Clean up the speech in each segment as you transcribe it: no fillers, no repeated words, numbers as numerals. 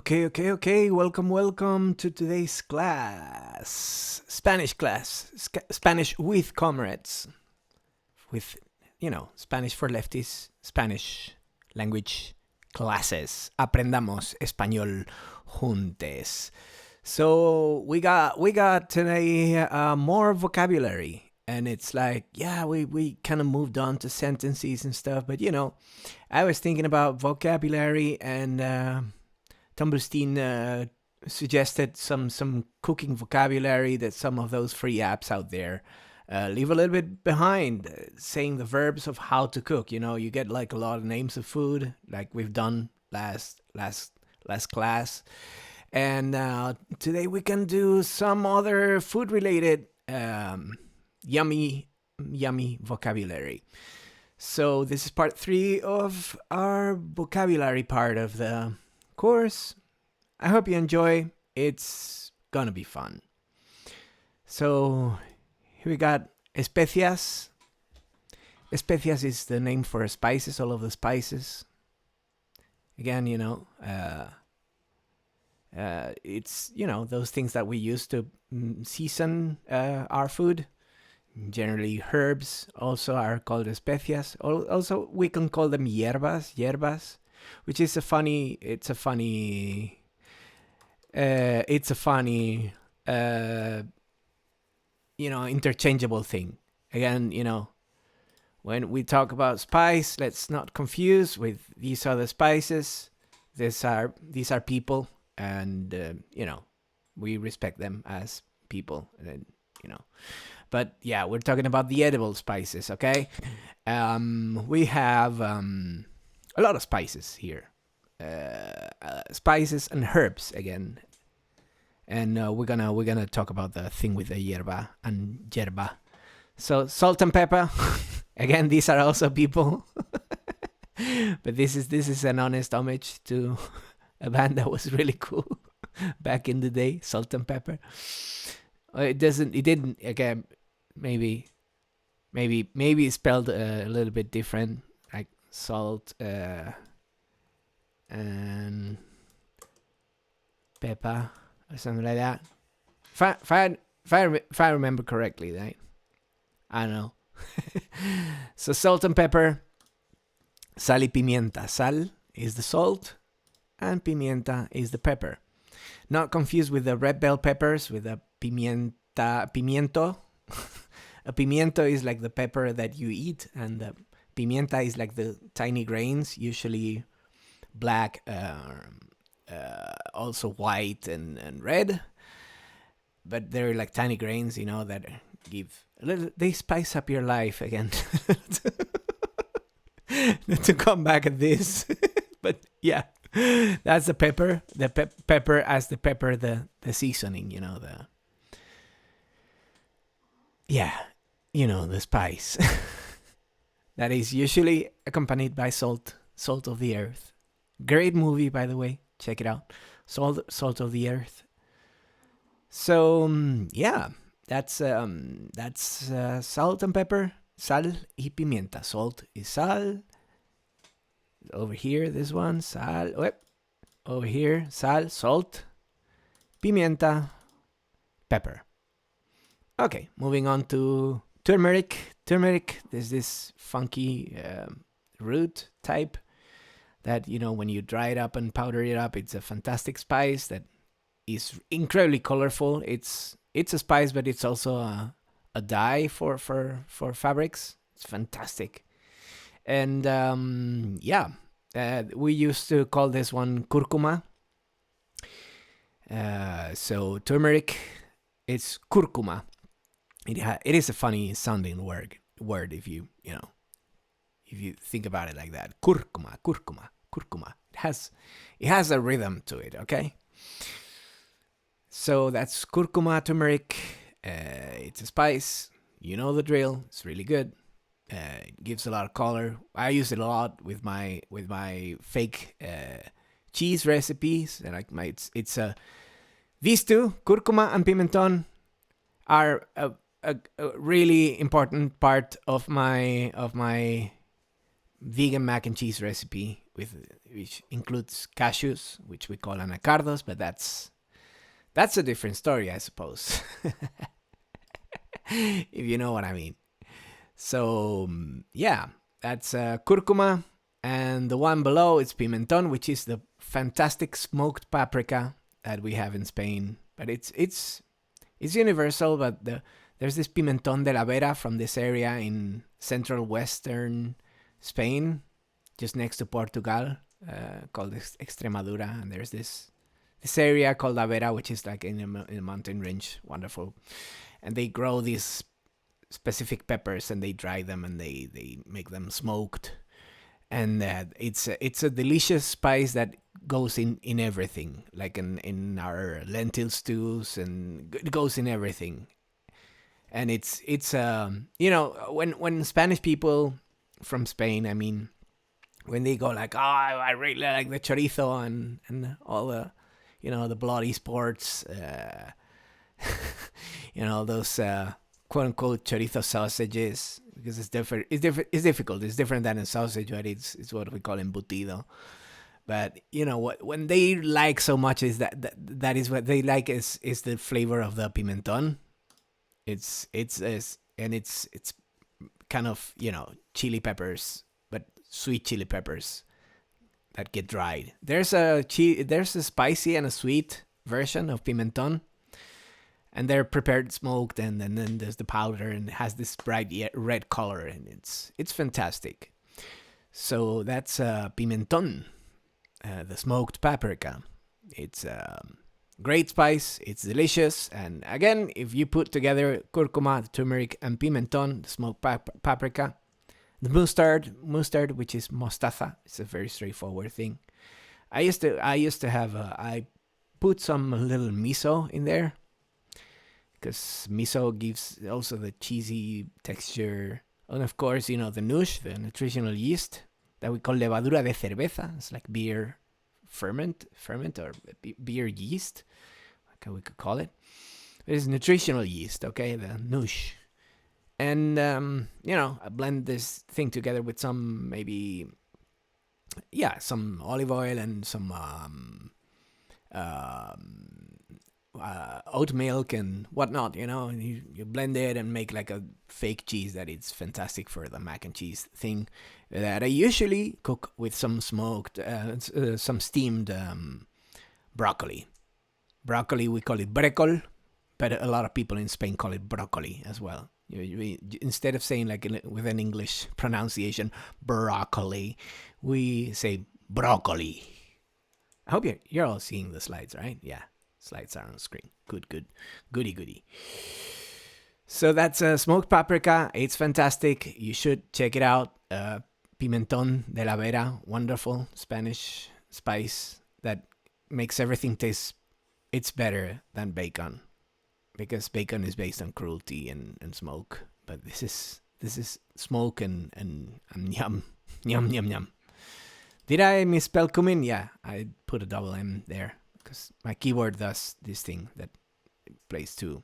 Okay. Welcome to today's Spanish class. Spanish with comrades. With, Spanish for lefties, Spanish language classes. Aprendamos español juntes. So we got today more vocabulary. And it's like, we kind of moved on to sentences and stuff. But, I was thinking about vocabulary and Tumblestein suggested some cooking vocabulary that some of those free apps out there leave a little bit behind, saying the verbs of how to cook. You get like a lot of names of food, like we've done last class. And today we can do some other food-related yummy vocabulary. So this is part 3 of our vocabulary part of the course. I hope you enjoy. It's gonna be fun. So here we got especias. Especias is the name for spices, all of the spices. Again, it's, those things that we use to season our food. Generally, herbs also are called especias. Also, we can call them hierbas, which is a funny interchangeable thing. Again, when we talk about spice, let's not confuse with these other spices. These are people, and we respect them as people, and But yeah, we're talking about the edible spices, okay? We have a lot of spices here. Spices and herbs again. And we're gonna talk about the thing with the hierba and yerba. So salt and pepper. Again, these are also people. But this is an honest homage to a band that was really cool back in the day, Salt and Pepper. It didn't, again, maybe it's spelled a little bit different, like salt and pepper or something like that. If I remember correctly, right? I don't know. So salt and pepper, sal y pimienta. Sal is the salt, and pimienta is the pepper. Not confused with the red bell peppers, with the pimiento. A pimiento is like the pepper that you eat, and the pimienta is like the tiny grains, usually black, also white and red. But they're like tiny grains, that give a little. They spice up your life again. To come back at this, but yeah, that's the pepper. The pepper as the pepper, the seasoning. The spice that is usually accompanied by salt of the earth. Great movie, by the way. Check it out. Salt of the earth. So that's salt and pepper. Sal y pimienta. Salt is sal. Over here, this one, sal. Over here, sal, salt. Pimienta, pepper. Okay, moving on to turmeric. Turmeric is this funky root type that, when you dry it up and powder it up, it's a fantastic spice that is incredibly colorful. It's a spice, but it's also a dye for fabrics. It's fantastic. And we used to call this one curcuma. So turmeric, it's curcuma. It is a funny sounding word if you think about it like that. Curcuma. It has a rhythm to it, okay? So that's curcuma, turmeric. It's a spice. You know the drill. It's really good. It gives a lot of color. I use it a lot with my fake cheese recipes. And it's these two, curcuma and pimentón, are a really important part of my vegan mac and cheese recipe which includes cashews, which we call anacardos, but that's a different story, I suppose. If you know what I mean. So yeah, that's curcuma, and the one below is pimentón, which is the fantastic smoked paprika that we have in Spain. But it's universal. But there's this pimentón de la Vera from this area in central western Spain, just next to Portugal, called Extremadura, and there's this area called La Vera, which is like in a mountain range, wonderful, and they grow these specific peppers and they dry them and they make them smoked, and it's a delicious spice that goes in everything, like in our lentil stews, and it goes in everything. And it's when Spanish people from Spain, I mean, when they go like, oh, I really like the chorizo and all the the bloody sports, those quote unquote chorizo sausages, because it's different. It's difficult. It's different than a sausage, but it's what we call embutido. But when they like so much is that is what they like is the flavor of the pimentón. It's kind of chili peppers, but sweet chili peppers that get dried. There's a spicy and a sweet version of pimentón, and they're prepared smoked, and then there's the powder, and it has this bright red color, and it's fantastic. So that's pimentón, the smoked paprika. It's great spice. It's delicious. And again, if you put together curcuma, turmeric, and pimentón, the smoked paprika, the mustard, which is mostaza, it's a very straightforward thing. I used to have I put some little miso in there, because miso gives also the cheesy texture, and of course the nush, the nutritional yeast that we call levadura de cerveza. It's like beer ferment or beer yeast, okay, we could call it. It is nutritional yeast, okay, the nush. And I blend this thing together with some some olive oil and some oat milk and whatnot, and you blend it and make like a fake cheese that is fantastic for the mac and cheese thing that I usually cook with some smoked, some steamed broccoli. Broccoli, we call it brécol, but a lot of people in Spain call it broccoli as well. Instead of saying like with an English pronunciation, broccoli, we say broccoli. I hope you're all seeing the slides, right? Yeah, slides are on the screen. Goody. So that's smoked paprika. It's fantastic. You should check it out. Pimentón de la Vera, wonderful Spanish spice that makes everything taste. It's better than bacon, because bacon is based on cruelty and smoke. But this is smoke and yum. Did I misspell cumin? Yeah, I put a double M there because my keyboard does this thing that plays two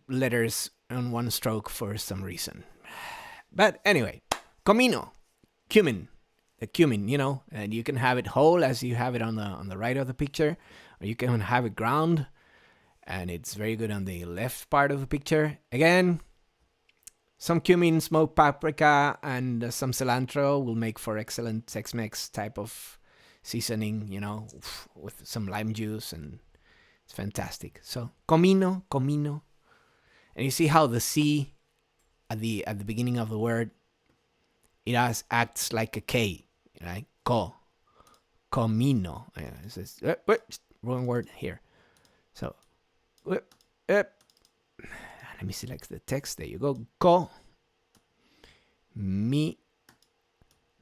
letters on one stroke for some reason. But anyway, comino, cumin, the cumin, and you can have it whole as you have it on the right of the picture, or you can have it ground, and it's very good on the left part of the picture. Again, some cumin, smoked paprika, and some cilantro will make for excellent Tex-Mex type of seasoning, with some lime juice, and it's fantastic. So comino, and you see how the C at the beginning of the word, it acts like a K, right? Comino. Yeah, it says, wrong word here. So, let me select the text. There you go.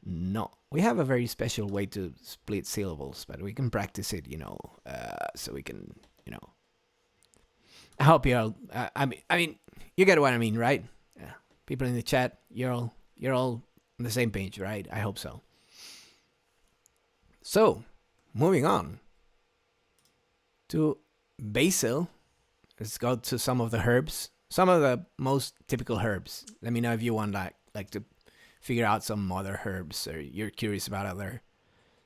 No. We have a very special way to split syllables, but we can practice it, so we can, I hope you all. I mean, you get what I mean, right? Yeah. People in the chat, you're all on the same page, right? I hope so. So, moving on to basil. Let's go to some of the herbs. Some of the most typical herbs. Let me know if you want like to figure out some other herbs, or you're curious about other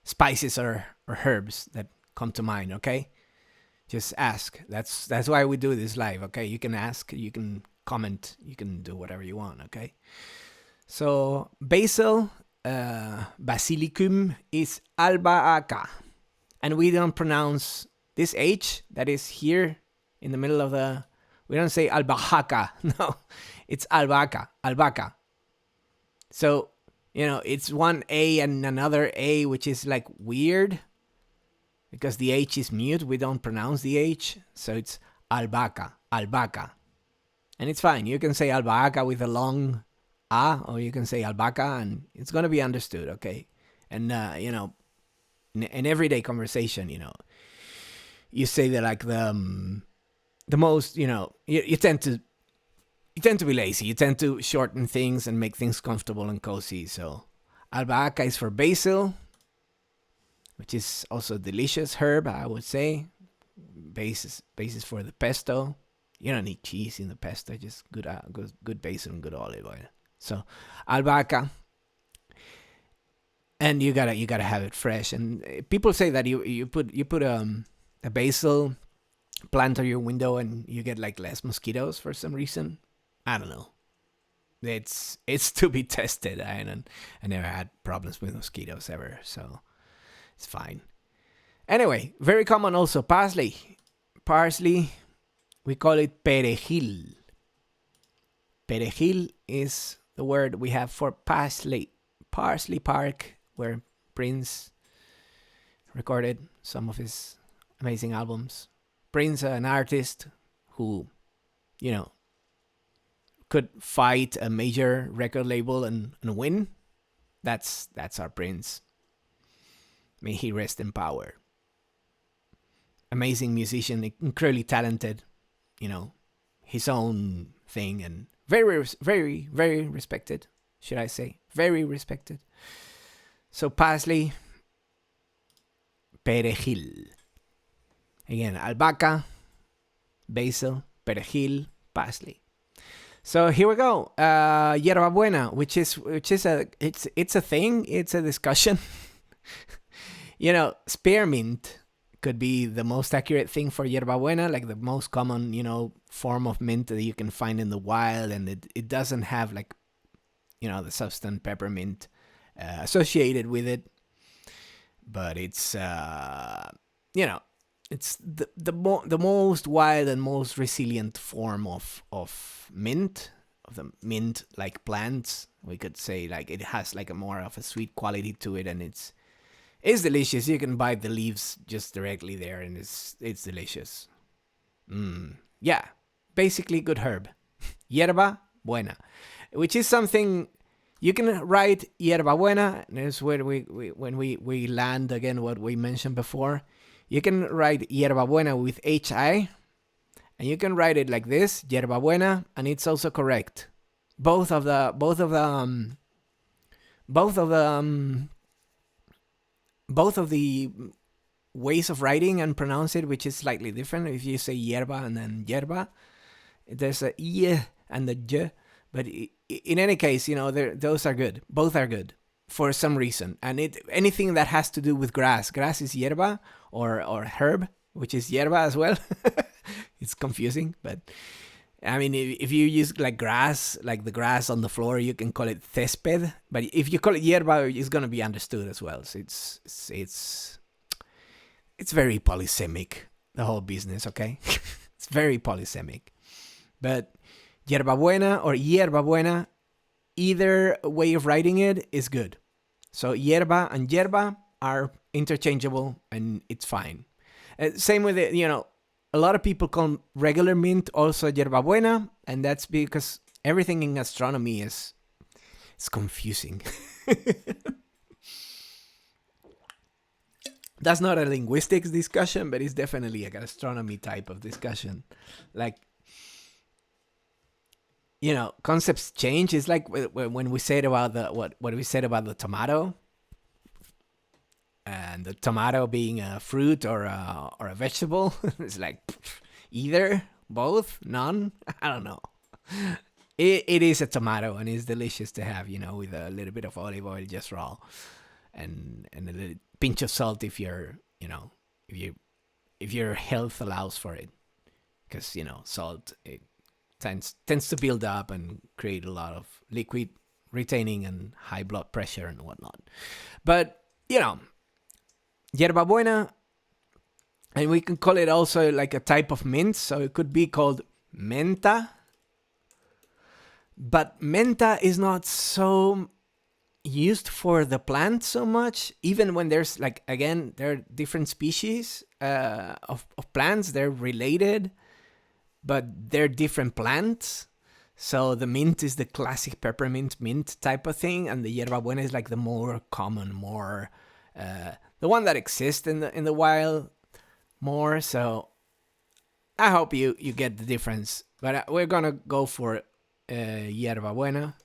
spices or herbs that come to mind, okay? Just ask. That's why we do this live, okay? You can ask, you can comment, you can do whatever you want, okay? So basil, basilicum is albahaca. And we don't pronounce this H that is here in the middle of the... We don't say albahaca. No, it's albahaca. So, it's one A and another A, which is like weird. Because the H is mute, we don't pronounce the H. So it's albahaca. And it's fine. You can say albahaca with a long A, or you can say albahaca, and it's going to be understood, okay? And, in everyday conversation, you say that like the most, you tend to be lazy. You tend to shorten things and make things comfortable and cozy. So albahaca is for basil, which is also a delicious herb, I would say. Basis for the pesto. You don't need cheese in the pesto, just good basil and good olive oil. So albahaca. And you gotta have it fresh. And people say that you put a basil plant on your window and you get like less mosquitoes for some reason. I don't know. It's to be tested. I never had problems with mosquitoes ever, so it's fine. Anyway, very common also parsley. Parsley, we call it perejil. Perejil is the word we have for parsley. Parsley Park, where Prince recorded some of his amazing albums. Prince, an artist who, could fight a major record label and win. That's our Prince. May he rest in power. Amazing musician, incredibly talented, his own thing, and very, very, very respected, should I say. Very respected. So parsley, perejil. Again, albahaca, basil, perejil, parsley. So here we go. Hierbabuena, which is it's a thing. It's a discussion. Spearmint could be the most accurate thing for hierbabuena, like the most common, form of mint that you can find in the wild, and it doesn't have like, the substance peppermint associated with it, but it's it's the most wild and most resilient form of mint, of the mint like plants. We could say like it has like a more of a sweet quality to it, and it's delicious. You can buy the leaves just directly there, and it's delicious. Yeah, basically good herb. Hierba buena, which is something you can write hierbabuena. That's where when we land again what we mentioned before. You can write hierbabuena with HI, and you can write it like this, hierbabuena, and it's also correct. Both of the ways of writing and pronounce it, which is slightly different. If you say hierba and then hierba, there's a y and the j. But in any case, those are good. Both are good for some reason. And anything that has to do with grass is hierba, or herb, which is hierba as well. It's confusing, but I mean, if you use like grass, like the grass on the floor, you can call it césped. But if you call it hierba, it's gonna be understood as well. So it's very polysemic, the whole business. Okay, it's very polysemic. But hierbabuena or hierbabuena, either way of writing it is good. So hierba and hierba are interchangeable, and it's fine. Same with it, a lot of people call regular mint also hierbabuena, and that's because everything in astronomy it's confusing. That's not a linguistics discussion, but it's definitely like an astronomy type of discussion. Like, concepts change. It's like when we said about what we said about the tomato, and the tomato being a fruit or a vegetable. It's like either, both, none. I don't know. It is a tomato, and it's delicious to have, with a little bit of olive oil just raw, and a little pinch of salt if if your health allows for it, because salt, it tends to build up and create a lot of liquid retaining and high blood pressure and whatnot. But hierbabuena, and we can call it also like a type of mint, so it could be called menta. But menta is not so used for the plant so much, even when there's like, again, there are different species of plants. They're related, but they're different plants. So the mint is the classic peppermint mint type of thing, and the hierbabuena is like the more common, more the one that exists in the wild more. So I hope you get the difference, but we're gonna go for hierbabuena.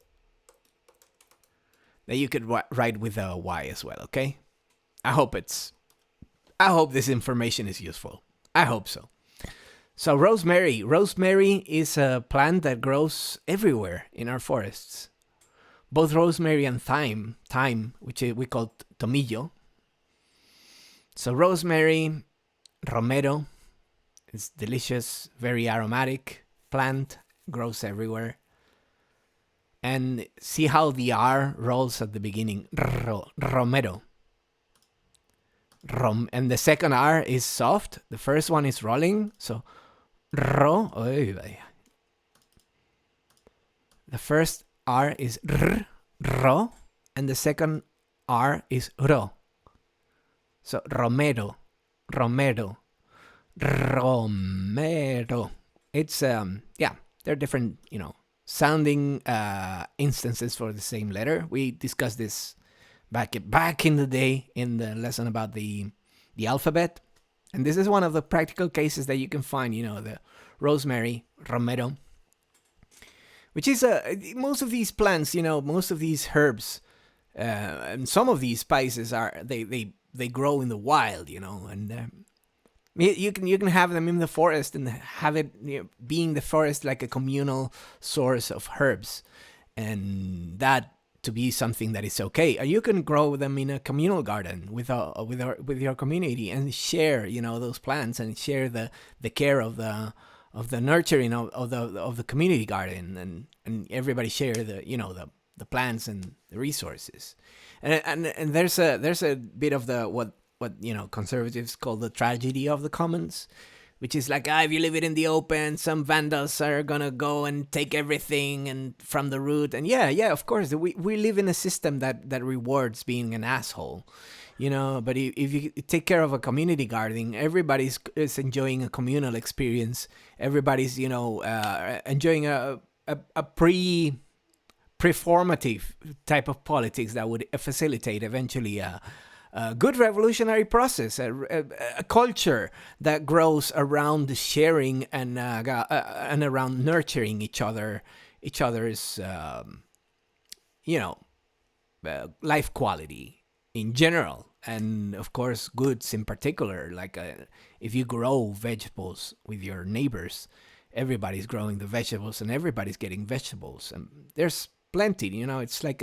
That you could write with a Y as well, okay? I hope this information is useful. I hope so. So rosemary. Rosemary is a plant that grows everywhere in our forests. Both rosemary and thyme, which we call tomillo. So rosemary, romero, it's delicious, very aromatic plant, grows everywhere. And see how the R rolls at the beginning. Romero. And the second R is soft. The first one is rolling. So, ro. The first R is ro. And the second R is ro. So, romero. It's, they're different, sounding instances for the same letter. We discussed this back in the day in the lesson about the alphabet, and this is one of the practical cases that you can find. The rosemary, romero, which is most of these plants, most of these herbs, and some of these spices are they grow in the wild, and you can have them in the forest and have it being the forest like a communal source of herbs, and that to be something that is okay. You can grow them in a communal garden with your community and share those plants and share the care of the nurturing of the community garden, and everybody share the plants and the resources, and there's a bit of the what conservatives call the tragedy of the commons, which is like, if you leave it in the open, some vandals are gonna go and take everything and from the root. And of course, we live in a system that rewards being an asshole, but if you take care of a community garden, everybody's is enjoying a communal experience. Everybody's enjoying a preformative type of politics that would facilitate eventually a good revolutionary process, a culture that grows around sharing and around nurturing each other's life quality in general, and of course goods in particular. Like if you grow vegetables with your neighbors, everybody's growing the vegetables and everybody's getting vegetables, and there's plenty. It's like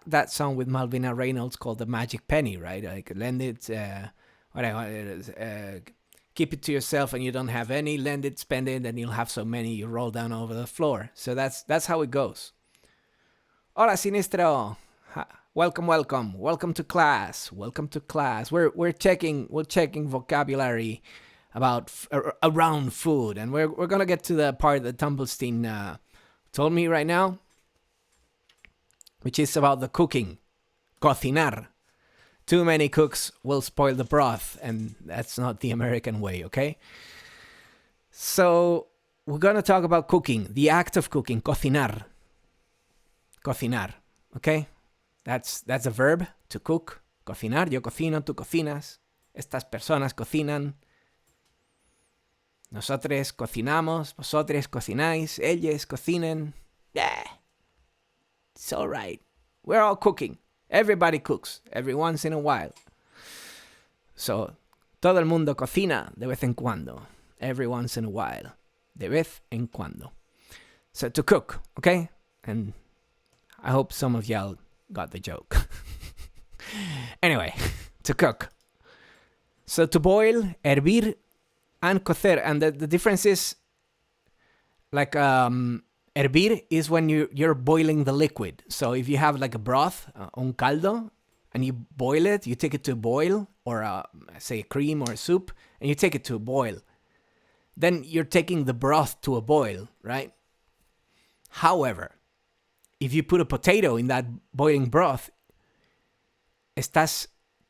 that song with Malvina Reynolds called The Magic Penny, right? Like lend it, keep it to yourself and you don't have any, lend it, spend it, and you'll have so many you roll down over the floor. So that's how it goes. Hola, Sinistro. Welcome to class. We're checking vocabulary about around food, and we're gonna get to the part that Tumblestein told me right now, which is about the cooking, cocinar. Too many cooks will spoil the broth, and that's not the American way, okay? So we're going to talk about cooking, the act of cooking, cocinar. Cocinar, okay? That's a verb, to cook. Cocinar, yo cocino, tú cocinas. Estas personas cocinan. Nosotros cocinamos, vosotros cocináis, ellos cocinen. Yeah. It's all right. We're all cooking. Everybody cooks every once in a while. So, todo el mundo cocina de vez en cuando. Every once in a while. De vez en cuando. So to cook, okay? And I hope some of y'all got the joke. Anyway, to cook. So to boil, hervir, and cocer. And the difference is like hervir is when you're boiling the liquid. So if you have like a broth, un caldo, and you boil it, you take it to a boil, or say a cream or a soup, and you take it to a boil. Then you're taking the broth to a boil, right? However, if you put a potato in that boiling broth, estás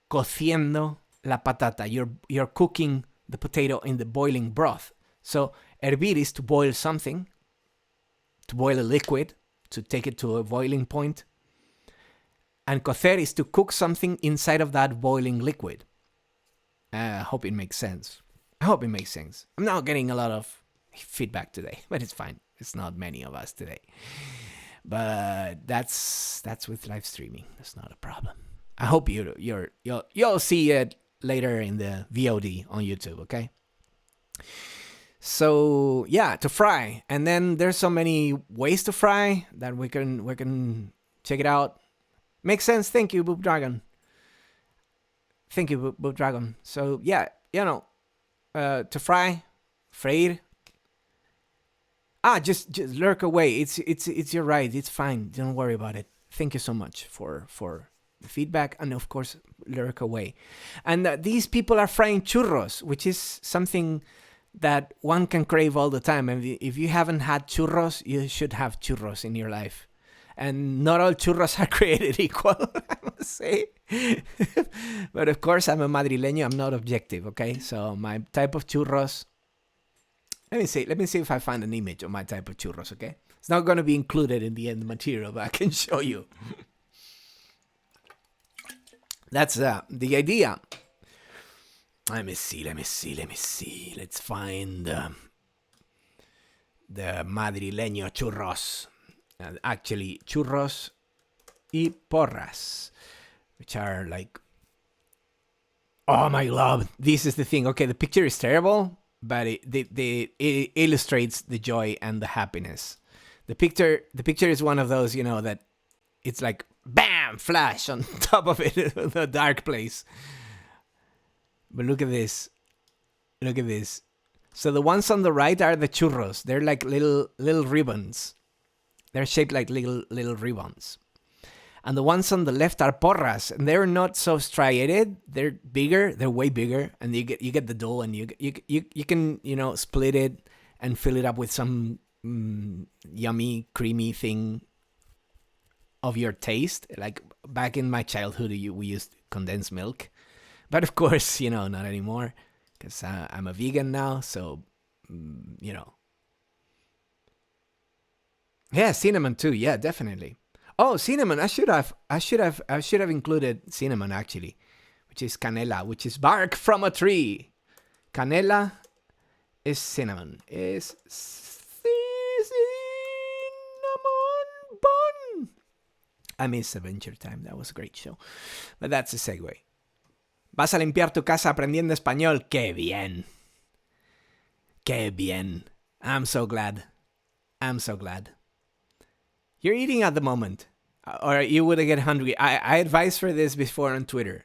cociendo la patata. You're cooking the potato in the boiling broth. So hervir is to boil something, to boil a liquid, to take it to a boiling point. And cocer is to cook something inside of that boiling liquid. I hope it makes sense. I'm not getting a lot of feedback today, but it's fine. It's not many of us today. But that's with live streaming. That's not a problem. I hope you'll see it later in the VOD on YouTube, okay? So yeah, to fry. And then there's so many ways to fry that we can check it out. Makes sense. Thank you, Boop Dragon. So yeah, to fry, freír. Just lurk away. It's you're right. It's fine. Don't worry about it. Thank you so much for the feedback, and of course, lurk away. And these people are frying churros, which is something that one can crave all the time. And if you haven't had churros, you should have churros in your life. And not all churros are created equal, I must say. But of course, I'm a madrileño. I'm not objective, okay? So my type of churros... Let me see if I find an image of my type of churros, okay? It's not going to be included in the end material, but I can show you. That's the idea. Let me see. Let's find the madrileño churros. Actually, churros y porras, which are like... Oh my God, this is the thing. Okay, the picture is terrible, but it illustrates the joy and the happiness. The picture is one of those, that it's like bam, flash on top of it, the dark place. But look at this. So the ones on the right are the churros. They're like little ribbons. They're shaped like little ribbons. And the ones on the left are porras, and they're not so striated. They're bigger. They're way bigger, and you get the dough, and you can split it and fill it up with some yummy creamy thing of your taste. Like back in my childhood, we used condensed milk, but of course, not anymore because I'm a vegan now. So yeah, cinnamon too. Yeah, definitely. Oh, cinnamon! I should have included cinnamon actually, which is canela, which is bark from a tree. Canela is cinnamon. Is cinnamon bun. I miss Adventure Time. That was a great show. But that's a segue. Vas a limpiar tu casa aprendiendo español. ¡Qué bien! ¡Qué bien! I'm so glad. You're eating at the moment, or you would get hungry. I advise for this before on Twitter.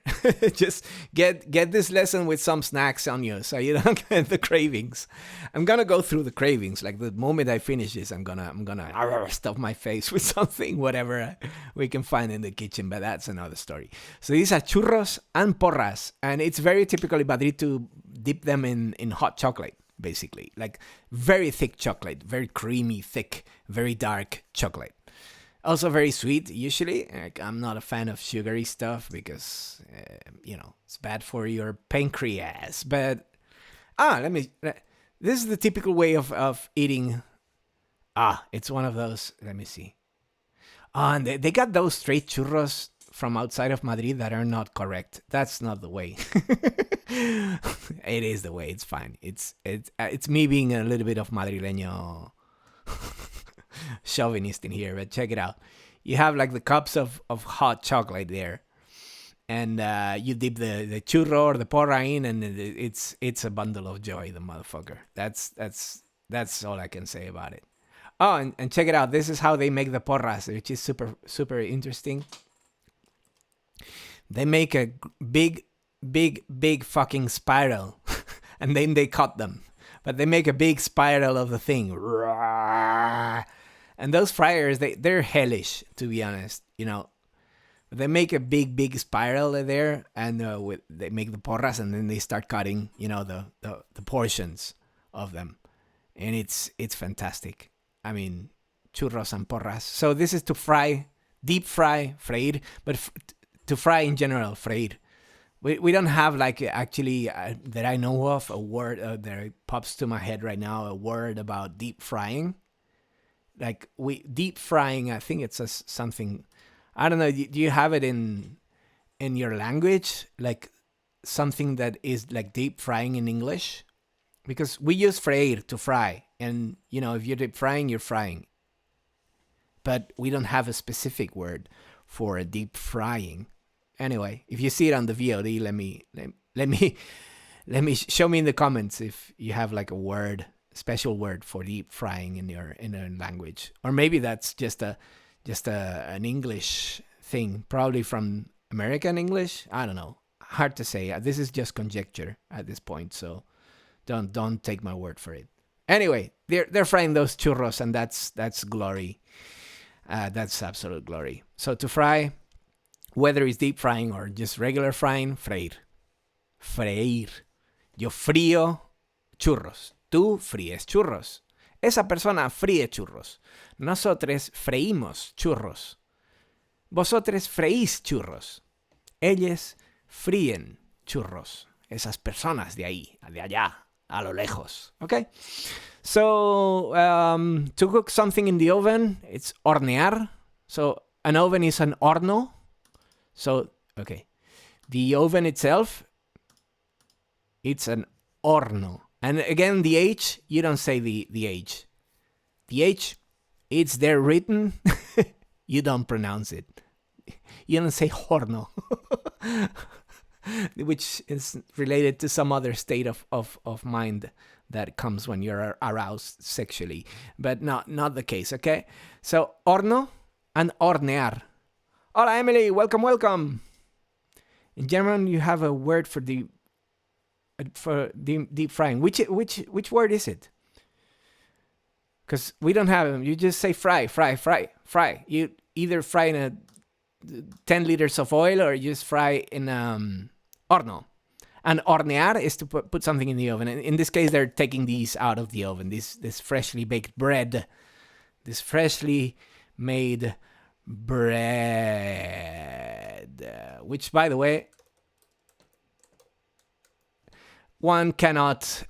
Just get this lesson with some snacks on you, so you don't get the cravings. I'm gonna go through the cravings. Like the moment I finish this, I'm gonna stuff my face with something, whatever we can find in the kitchen. But that's another story. So these are churros and porras, and it's very typical in Madrid to dip them in hot chocolate. Basically, like very thick chocolate, very creamy, thick, very dark chocolate. Also very sweet, usually. Like, I'm not a fan of sugary stuff because, it's bad for your pancreas. But, this is the typical way of eating. It's one of those. Let me see. And they got those straight churros from outside of Madrid that are not correct. That's not the way. It is the way. It's fine. It's me being a little bit of madrileño chauvinist in here, but check it out. You have like the cups of hot chocolate there, and you dip the churro or the porra in, and it's a bundle of joy, the motherfucker. That's all I can say about it. Oh, and check it out. This is how they make the porras, which is super, super interesting. They make a big fucking spiral, and then they cut them. But they make a big spiral of the thing. And those fryers, they're hellish, to be honest. They make a big spiral there, and they make the porras, and then they start cutting, the portions of them, and it's fantastic. I mean, churros and porras. So this is to fry, deep fry, fried, but to fry in general, fried. We don't have actually that I know of a word that pops to my head right now, a word about deep frying. Deep frying, I think it's something, I don't know. Do you have it in your language, like something that is like deep frying in English? Because we use freír to fry, and if you're deep frying, you're frying. But we don't have a specific word for a deep frying. Anyway, if you see it on the VOD, let me show me in the comments if you have like a special word for deep frying in your language, or maybe that's just an English thing, probably from American English. I don't know. Hard to say. This is just conjecture at this point, so don't take my word for it. Anyway, they're frying those churros, and that's glory. That's absolute glory. So to fry, whether it's deep frying or just regular frying, freír. Freír. Yo frío churros. Tú fríes churros. Esa persona fríe churros. Nosotros freímos churros. Vosotros freís churros. Ellos fríen churros. Esas personas de ahí, de allá, a lo lejos. Okay? So, to cook something in the oven, it's hornear. So, an oven is an horno. So, okay. The oven itself, it's an horno. And again, the H, you don't say the H. The H, it's there written. You don't pronounce it. You don't say horno. Which is related to some other state of mind that comes when you're aroused sexually. But not the case, okay? So, horno and hornear. Hola, Emily. Welcome. In German, you have a word for deep frying. Which word is it? Because we don't have them. You just say fry. You either fry in 10 liters of oil, or you just fry in horno. And hornear is to put something in the oven. And in this case, they're taking these out of the oven. This freshly baked bread. This freshly made bread. Which, by the way, one cannot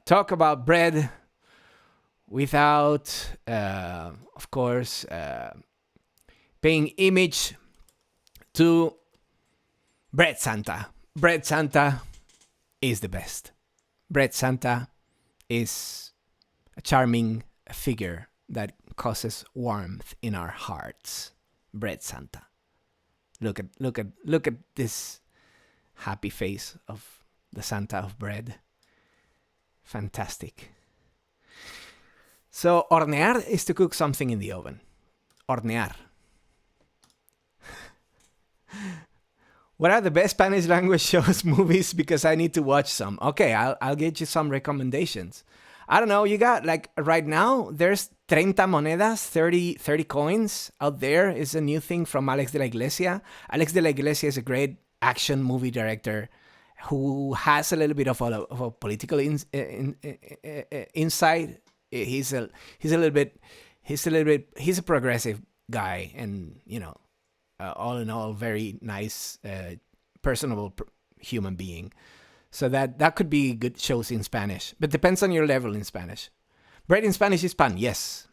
talk about bread without, of course, paying image to Bread Santa. Bread Santa is the best. Bread Santa is a charming figure that causes warmth in our hearts. Bread Santa. Look at this happy face of the Santa of bread. Fantastic. So hornear is to cook something in the oven. Hornear. What are the best Spanish language shows, movies? Because I need to watch some. Okay, I'll get you some recommendations. I don't know, you got right now, there's 30 monedas, 30 coins out there. It's a new thing from Alex de la Iglesia. Alex de la Iglesia is a great action movie director who has a little bit of a political insight. He's a progressive guy, and all in all, very nice, personable human being. So that could be good shows in Spanish, but depends on your level in Spanish. Bread in Spanish is pan, yes.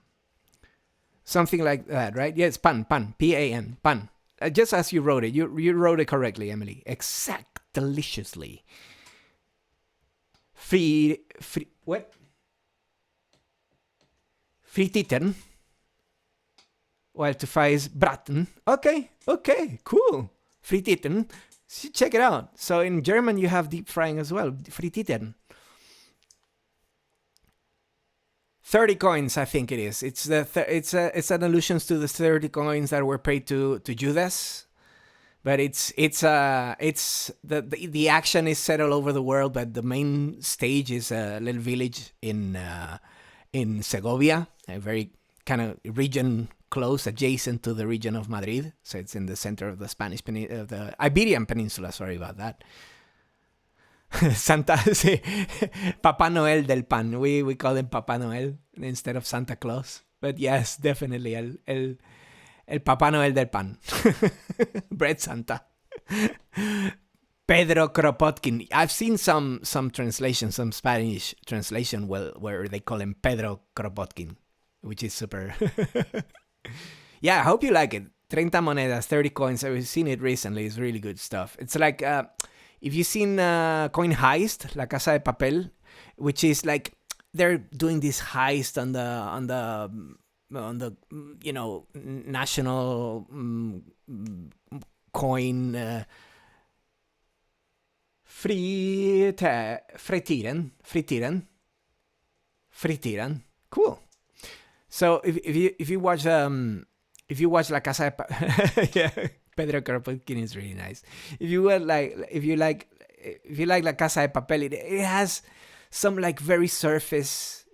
Something like that, right? Yeah, it's pan, P-A-N, pan. Just as you wrote it. You wrote it correctly, Emily. Exact, deliciously. What? Frititen. While to fry is braten. Okay, cool. Frititen. Check it out. So in German, you have deep frying as well. Frititen. 30 coins, I think it is. It's an allusion to the 30 coins that were paid to Judas. But it's the action is set all over the world, but the main stage is a little village in Segovia, a very kind of region close adjacent to the region of Madrid. So it's in the center of the of the Iberian Peninsula. Sorry about that. Santa, sí. Papá Noel del pan. We call him Papá Noel instead of Santa Claus. But yes, definitely el Papá Noel del pan. Bread Santa. Pedro Kropotkin. I've seen some translation, some Spanish translation where they call him Pedro Kropotkin, which is super. Yeah, I hope you like it. 30 monedas, 30 coins. I've seen it recently. It's really good stuff. It's like, if you've seen Coin Heist, La Casa de Papel, which is like they're doing this heist on the national coin fritiran. Cool. So if you watch La Casa de yeah, Pedro Kropotkin is really nice. If you like La Casa de Papel, it has some like very surface,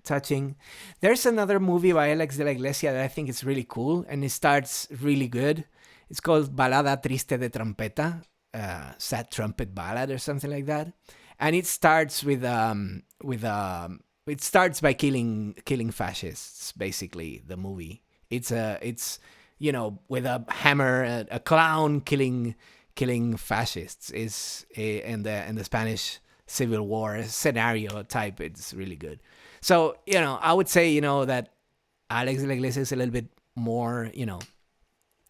touching. There's another movie by Alex de la Iglesia that I think is really cool, and it starts really good. It's called Balada Triste de Trompeta, Sad Trumpet Ballad or something like that. And it starts it starts by killing fascists, basically, the movie. It's with a hammer, a clown killing fascists is in the Spanish Civil War scenario type. It's really good. So, I would say, that Alex de la Iglesia is a little bit more,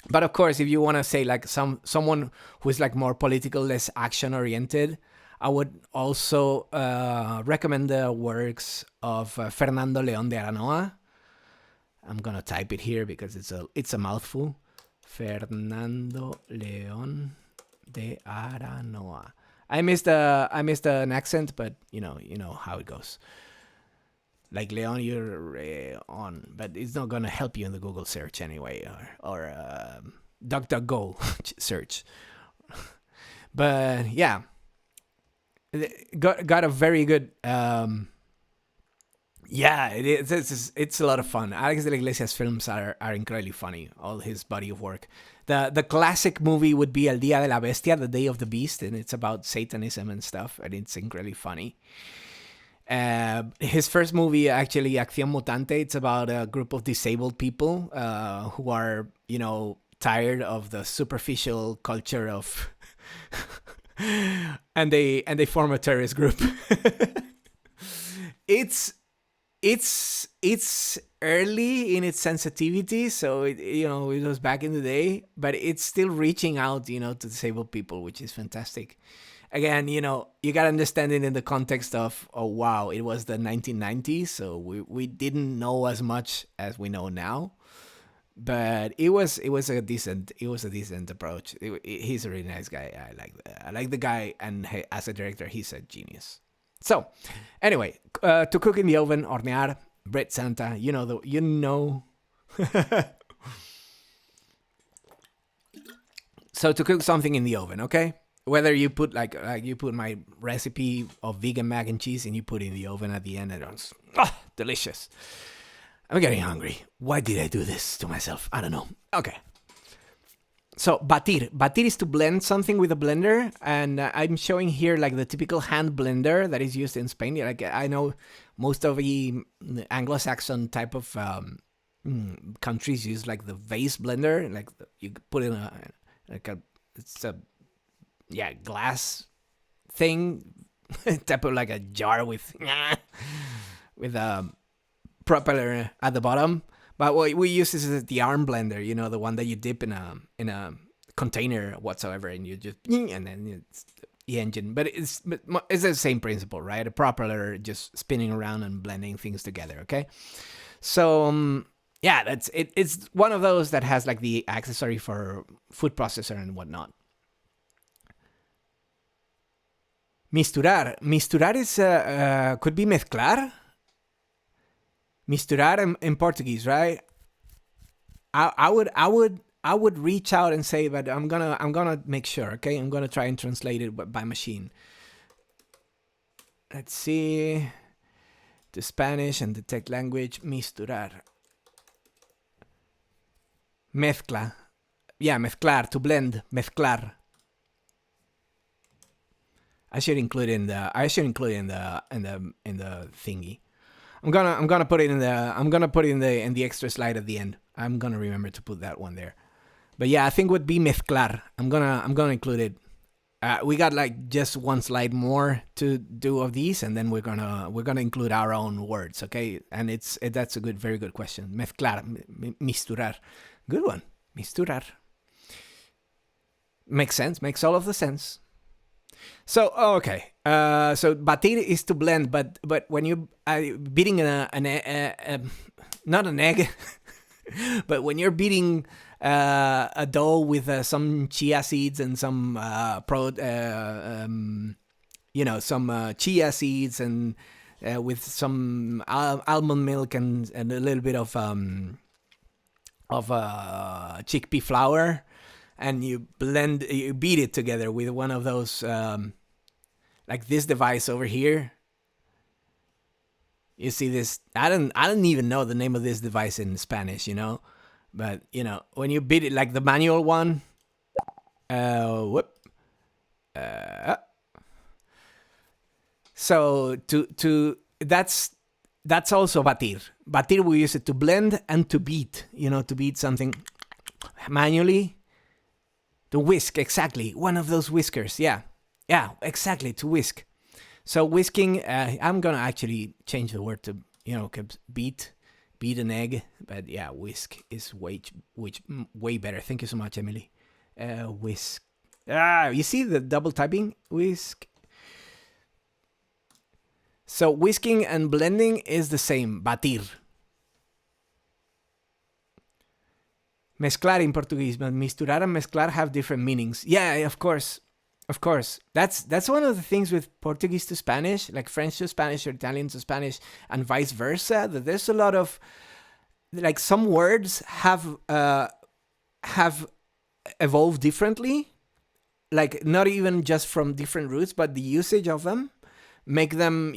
But of course, if you want to say like someone who is like more political, less action oriented, I would also recommend the works of Fernando León de Aranoa. I'm gonna type it here because it's a mouthful. Fernando León de Aranoa. I missed an accent, but you know how it goes. Like Leon, you're on, but it's not gonna help you in the Google search anyway, or DuckDuckGo search. But yeah, got a very good. Yeah, it's a lot of fun. Alex de la Iglesias films are incredibly funny. All his body of work. The classic movie would be El Día de la Bestia, The Day of the Beast, and it's about Satanism and stuff, and it's incredibly funny. His first movie, actually, Acción Mutante, it's about a group of disabled people who are, tired of the superficial culture of, and they form a terrorist group. It's early in its sensitivity, so it was back in the day, but it's still reaching out, to disabled people, which is fantastic. Again, you got to understand it in the context of, oh wow, it was the 1990s, so we didn't know as much as we know now, but it was a decent approach. He's a really nice guy. I like the guy, and as a director, he's a genius. So, anyway, to cook in the oven, hornear, bread Santa, So to cook something in the oven, okay? Whether you put like you put my recipe of vegan mac and cheese and you put it in the oven at the end, and it's delicious. I'm getting hungry. Why did I do this to myself? I don't know. Okay. So batir is to blend something with a blender, and I'm showing here like the typical hand blender that is used in Spain. Like I know most of the Anglo-Saxon type of countries use like the vase blender, like you put in it's a glass thing, type of like a jar with a propeller at the bottom. But what we use is the arm blender, the one that you dip in a container whatsoever, and you just and then it's the engine. But it's the same principle, right? A propeller just spinning around and blending things together. Okay, so that's it. It's one of those that has like the accessory for food processor and whatnot. Misturar is could be mezclar. Misturar in Portuguese, right? I would reach out and say, but I'm gonna make sure. Okay, I'm gonna try and translate it by machine. Let's see. The Spanish and the tech language. Misturar. Mezcla. Yeah, mezclar, to blend. Mezclar. I should include in the thingy. I'm gonna put it in the extra slide at the end. I'm gonna remember to put that one there. But yeah, I think would be mezclar. I'm gonna include it. We got like just one slide more to do of these, and then we're gonna include our own words, okay? And that's a very good question. Mezclar, misturar, good one. Misturar makes sense. Makes all of the sense. So okay, so batir is to blend, but when you beating not an egg, but when you're beating a dough with some chia seeds and some some chia seeds and with some almond milk and a little bit of chickpea flour. And you beat it together with one of those, like this device over here. You see this? I don't even know the name of this device in Spanish, but when you beat it, like the manual one. So that's also batir. Batir, we use it to blend and to beat. To beat something manually. To whisk, exactly. One of those whiskers, yeah. Yeah, exactly, to whisk. So whisking, I'm going to actually change the word to, beat an egg. But yeah, whisk is way better. Thank you so much, Emily. Whisk. You see the double typing? Whisk. So whisking and blending is the same, batir. Mezclar in Portuguese, but misturar and mezclar have different meanings. Yeah, of course. That's one of the things with Portuguese to Spanish, like French to Spanish or Italian to Spanish, and vice versa. That there's a lot of, like, some words have evolved differently, like not even just from different roots, but the usage of them make them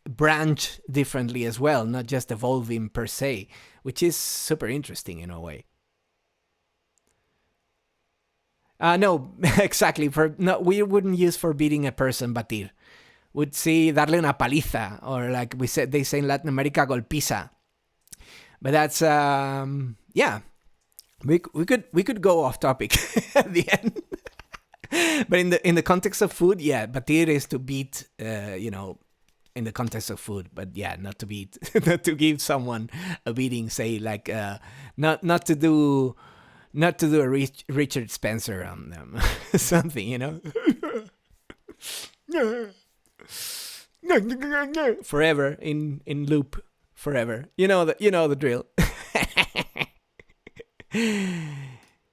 branch differently as well, not just evolving per se, which is super interesting in a way. No, exactly. We wouldn't use for beating a person batir. Would say darle una paliza, or like they say in Latin America, golpiza. But that's yeah. We could go off topic at the end. But in the context of food, yeah, batir is to beat, in the context of food, but yeah, not to beat, not to give someone a beating. Say like, not to do a Richard Spencer on them, something, forever in loop, forever. You know the drill.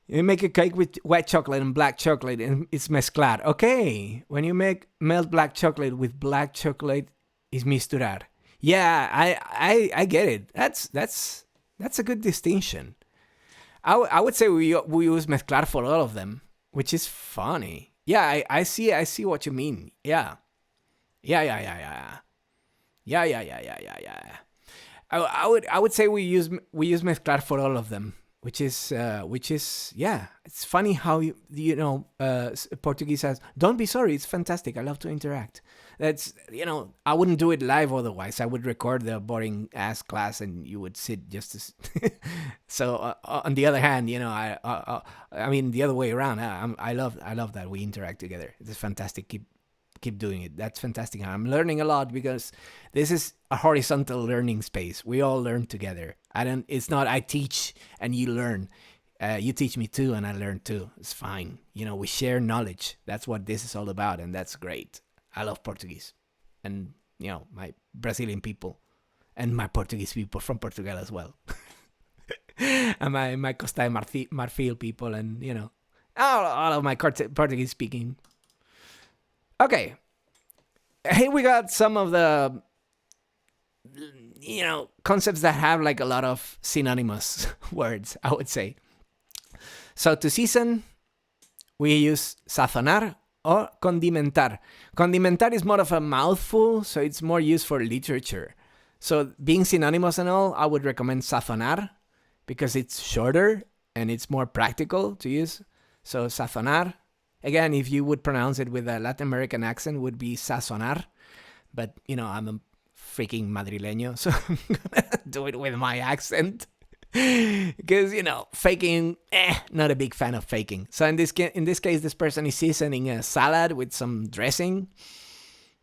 You make a cake with white chocolate and black chocolate, and it's mezclar. Okay, when you melt black chocolate with black chocolate, is misturar. Yeah, I get it. That's a good distinction. I would say we use mezclar for all of them, which is funny. Yeah, I see what you mean. Yeah. I would say we use mezclar for all of them, which is yeah. It's funny how Portuguese says, "Don't be sorry, it's fantastic. I love to interact." That's I wouldn't do it live otherwise. I would record the boring ass class, and you would sit just as. So on the other hand, I mean the other way around. I love that we interact together. It's fantastic. Keep doing it. That's fantastic. I'm learning a lot because this is a horizontal learning space. We all learn together. It's not I teach and you learn. You teach me too and I learn too. It's fine. We share knowledge. That's what this is all about, and that's great. I love Portuguese, and my Brazilian people, and my Portuguese people from Portugal as well, and my Costa de Marfil people, and all of my Portuguese speaking. Okay, here we got some of the concepts that have like a lot of synonymous words, I would say. So to season, we use sazonar or condimentar. Condimentar is more of a mouthful, so it's more used for literature. So being synonymous and all, I would recommend sazonar because it's shorter and it's more practical to use. So sazonar, again, if you would pronounce it with a Latin American accent, would be sazonar. But, I'm a freaking madrileño, so I'm gonna do it with my accent. Because, faking, not a big fan of faking. So in this case, this person is seasoning a salad with some dressing.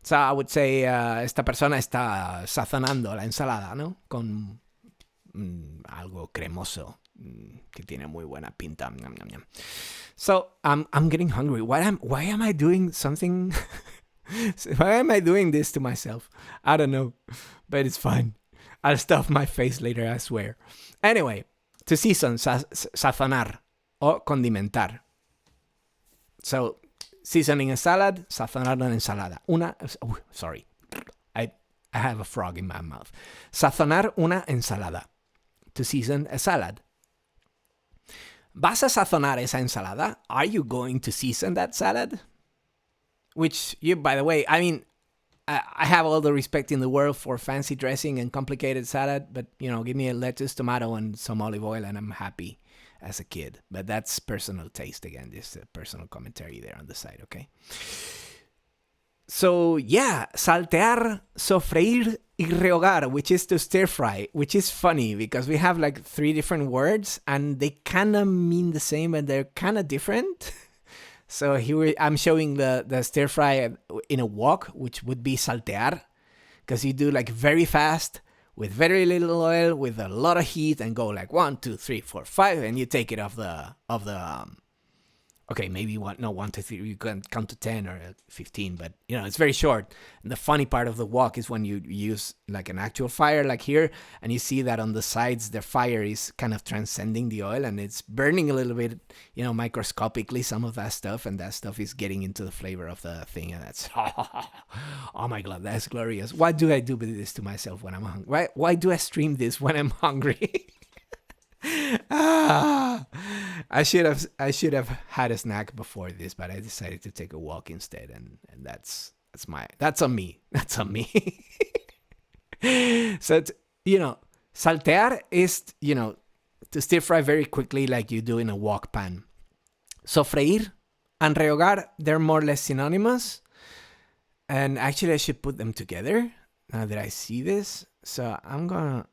So I would say, esta persona está sazonando la ensalada, ¿no? Con algo cremoso que tiene muy buena pinta. Yum, yum, yum. So I'm getting hungry. Why am I doing something? Why am I doing this to myself? I don't know, but it's fine. I'll stuff my face later, I swear. Anyway, to season, sazonar o condimentar. So, seasoning a salad, sazonar una ensalada. Sorry. I have a frog in my mouth. Sazonar una ensalada. To season a salad. ¿Vas a sazonar esa ensalada? Are you going to season that salad? Which, by the way, I mean, I have all the respect in the world for fancy dressing and complicated salad, but, give me a lettuce, tomato, and some olive oil, and I'm happy as a kid. But that's personal taste, again. This is a personal commentary there on the side, okay? So, yeah, saltear, sofreír, y rehogar, which is to stir fry, which is funny because we have like 3 different words, and they kind of mean the same, and they're kind of different. So here I'm showing the stir fry in a wok, which would be saltear, because you do like very fast with very little oil, with a lot of heat, and go like 1, 2, 3, 4, 5, and you take it off the okay, maybe 1, 2, 3, you can count to 10 or 15, but it's very short. And the funny part of the wok is when you use like an actual fire like here, and you see that on the sides the fire is kind of transcending the oil, and it's burning a little bit, microscopically, some of that stuff, and that stuff is getting into the flavor of the thing, and that's oh my god, that's glorious. Why do I do this to myself when I'm hungry? Why do I stream this when I'm hungry? I should have had a snack before this, but I decided to take a walk instead, and that's on me. That's on me. So saltear is to stir fry very quickly, like you do in a wok pan. Sofreír and rehogar, they're more or less synonymous, and actually I should put them together now that I see this. So I'm gonna.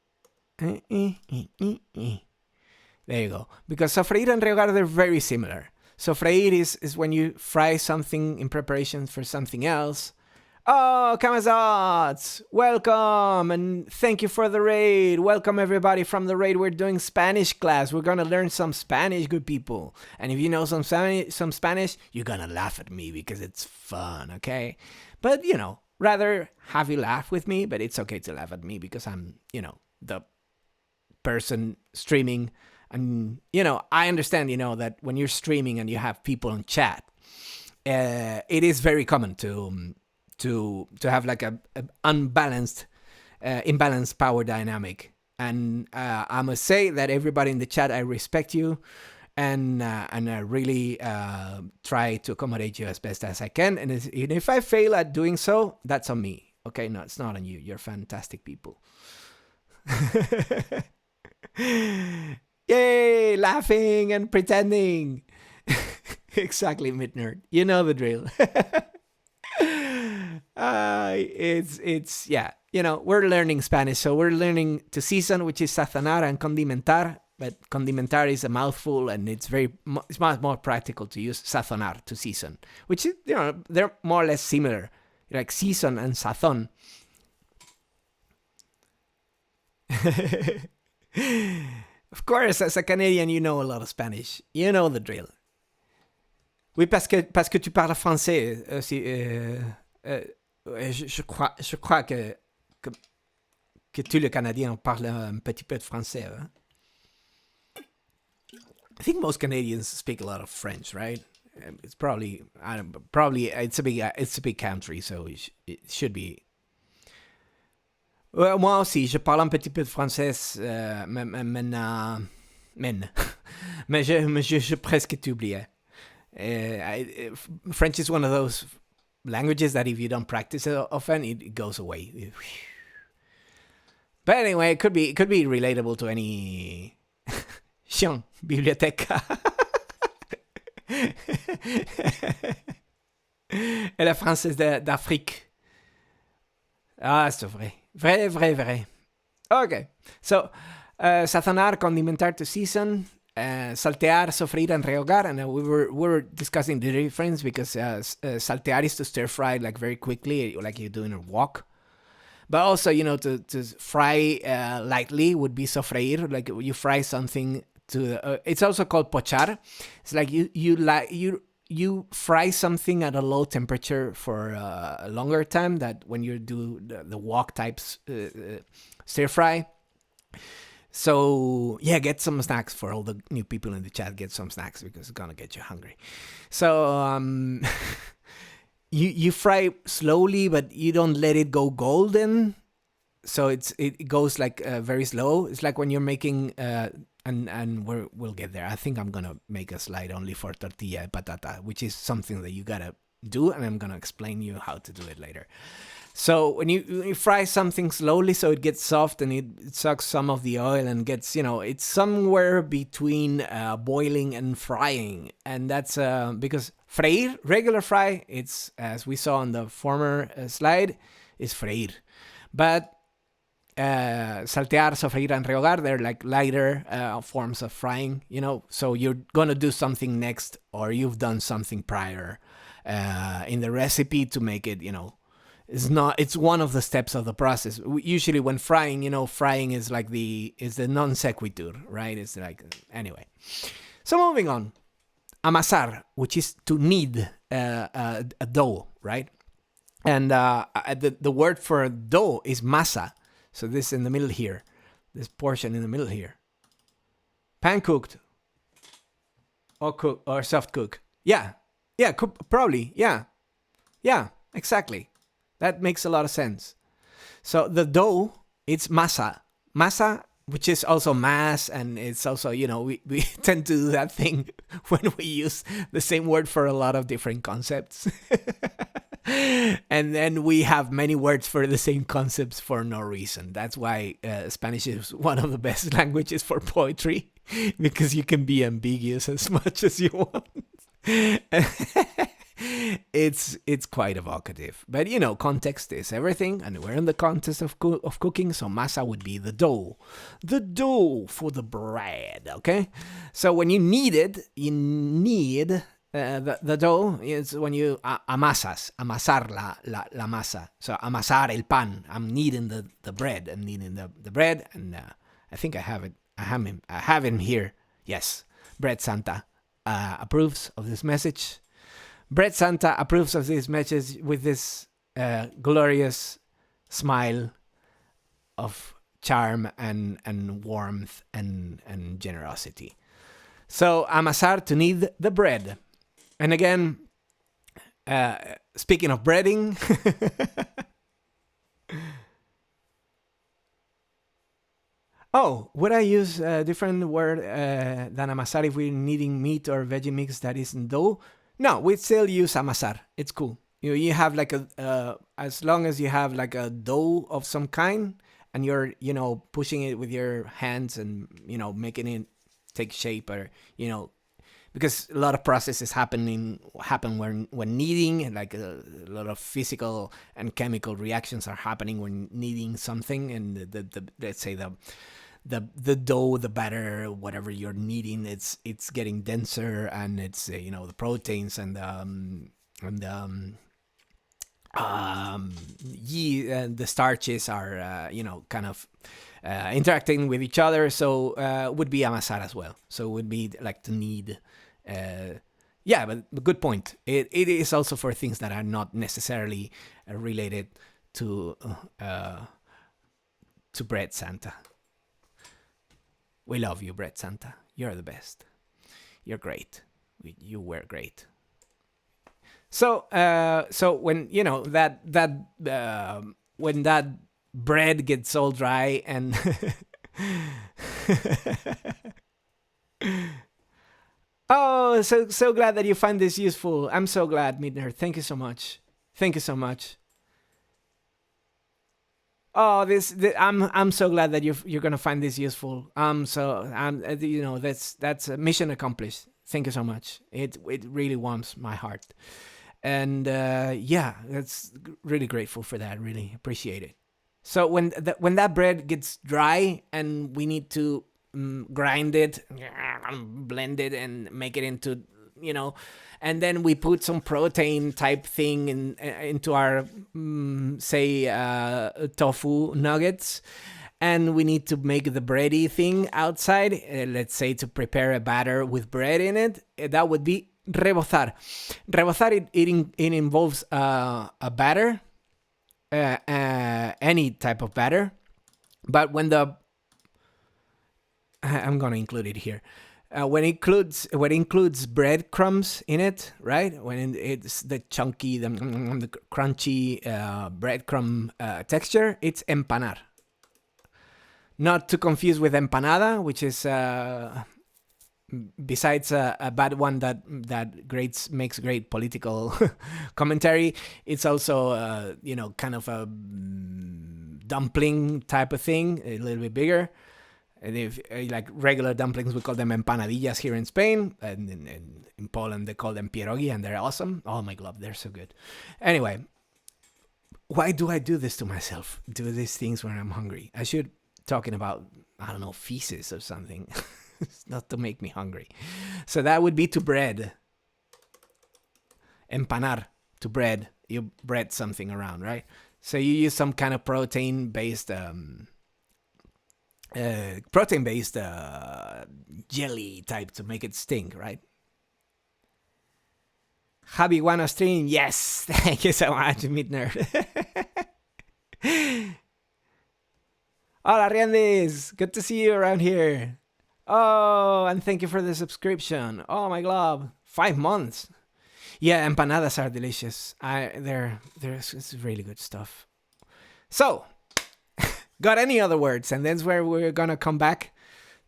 There you go. Because sofreír and rehogar, they're very similar. Sofreír is when you fry something in preparation for something else. Oh, Kamazats! Welcome! And thank you for the raid. Welcome, everybody, from the raid. We're doing Spanish class. We're going to learn some Spanish, good people. And if you know some Spanish, you're going to laugh at me because it's fun, okay? But, rather have you laugh with me, but it's okay to laugh at me because I'm, the person streaming. And, I understand, that when you're streaming and you have people on chat, it is very common to have like a imbalanced power dynamic. And I must say that everybody in the chat, I respect you, and I really try to accommodate you as best as I can. And if I fail at doing so, that's on me. Okay, no, it's not on you. You're fantastic people. Yay, laughing and pretending. Exactly, Midnerd. You know the drill. It's we're learning Spanish, so we're learning to season, which is sazonar, and condimentar. But condimentar is a mouthful, and it's much more practical to use sazonar, to season, which is, they're more or less similar, like season and sazón. Of course, as a Canadian, you know a lot of Spanish. You know the drill. Oui, parce que tu parles français. Je crois que tous les Canadiens parlent un petit peu de français. Hein? I think most Canadians speak a lot of French, right? It's probably it's a big country, so it should be. Moi aussi, je parle un petit peu de français, men. Mais je presque t'oubliais. French is one of those languages that if you don't practice it often, it goes away. But anyway, it could be relatable to any Xion, biblioteca. Et la française d'Afrique. Ah, c'est vrai. Vrai, vrai, vrai. Okay, so sazonar, condimentar to season, saltear, sofreír, and rehogar. And we were discussing the difference because saltear is to stir fry like very quickly, like you do in a wok. But also, to fry lightly would be sofreír, like you fry something to. It's also called pochar. It's like you fry something at a low temperature for a longer time that when you do the wok types stir fry. So yeah, get some snacks for all the new people in the chat. Get some snacks because it's gonna get you hungry. So you fry slowly, but you don't let it go golden. So it goes like very slow. It's like when you're making and we'll get there. I think I'm gonna make a slide only for tortilla patata, which is something that you gotta do, and I'm gonna explain you how to do it later. So when you fry something slowly, so it gets soft and it sucks some of the oil and gets, it's somewhere between boiling and frying, and that's because freír, regular fry, it's as we saw on the former slide, is freír, but saltear, sofreír, and rehogar, they're like lighter forms of frying, so you're gonna do something next, or you've done something prior in the recipe to make it, it's one of the steps of the process. Usually when frying, frying is like the non sequitur, right? It's like, anyway. So moving on. Amasar, which is to knead a dough, right? And the word for dough is masa. So this in the middle here, this portion in the middle here. Pan cooked or soft cook. Yeah, probably. Yeah, exactly. That makes a lot of sense. So the dough, it's masa. Masa, which is also mass, and it's also, we tend to do that thing when we use the same word for a lot of different concepts. And then we have many words for the same concepts for no reason. That's why Spanish is one of the best languages for poetry, because you can be ambiguous as much as you want. It's quite evocative, but context is everything, and we're in the context of cooking, so masa would be the dough for the bread. Okay, so when you knead it, you knead the dough is when you amasar la masa. So amasar el pan, I'm kneading the bread, and I think I have him here. Yes, Bread Santa approves of this message. Bread Santa approves of this message with this glorious smile of charm and warmth and generosity. So amasar, to knead the bread. And again, speaking of breading, would I use a different word than amasar if we're kneading meat or veggie mix that isn't dough? No, we still use amasar. It's cool. You have like as long as you have like a dough of some kind, and you're pushing it with your hands and making it take shape, or because a lot of processes happen when kneading, and like a lot of physical and chemical reactions are happening when kneading something, and the let's say the dough, the batter, whatever you're kneading, it's getting denser, and it's the proteins and the starches are kind of interacting with each other. So would be amasar as well. So it would be like to knead. But good point. It is also for things that are not necessarily related to Bread Santa. We love you, Bread Santa. You're the best. You're great. You were great. So when when that bread gets all dry and oh, so glad that you find this useful. I'm so glad, Midner. Thank you so much. Thank you so much. Oh, I'm so glad that you're gonna find this useful. That's a mission accomplished. Thank you so much. It really warms my heart, and yeah, that's really grateful for that. Really appreciate it. So when that bread gets dry and we need to grind it, blend it, and make it into, and then we put some protein type thing into our say tofu nuggets, and we need to make the bready thing outside. Let's say to prepare a batter with bread in it. That would be rebozar. Rebozar it involves a batter. Any type of batter, but when I'm gonna include it here. When it includes breadcrumbs in it, right? When it's the chunky, the crunchy breadcrumb texture, it's empanar. Not to confuse with empanada, which is besides a bad one that makes great political commentary, it's also kind of a dumpling type of thing, a little bit bigger. And if like regular dumplings, we call them empanadillas here in Spain, and in Poland they call them pierogi, and they're awesome. Oh my god, they're so good. Anyway, why do I do this to myself? Do these things when I'm hungry? I should talking about, I don't know, feces or something. It's not to make me hungry. So that would be to bread. Empanar, to bread. You bread something around, right? So you use some kind of protein-based jelly type to make it sting, right? Javi Guano stream, yes. Thank you so much, Midner. Hola, Riandis. Good to see you around here. Oh, and thank you for the subscription. Oh my god, 5 months. Yeah, empanadas are delicious. It's really good stuff. So, got any other words? And that's where we're gonna come back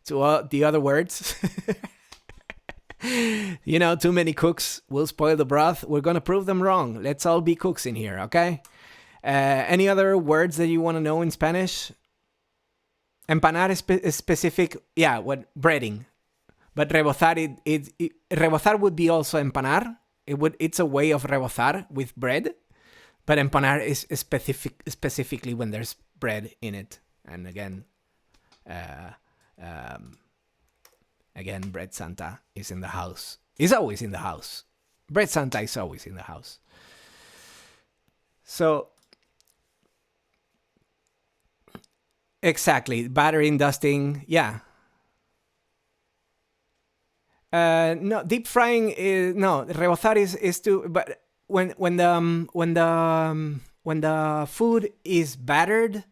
to the other words. Too many cooks will spoil the broth. We're gonna prove them wrong. Let's all be cooks in here, okay? Any other words that you want to know in Spanish? Empanar is specific, what breading. But rebozar, rebozar would be also empanar. It's a way of rebozar with bread, but empanar is specifically when there's bread in it. And again, Bread Santa is in the house. Is always in the house. Bread Santa is always in the house. So. Exactly, battering, dusting, yeah. No, deep frying is no. Rebozar is to, but when the food is battered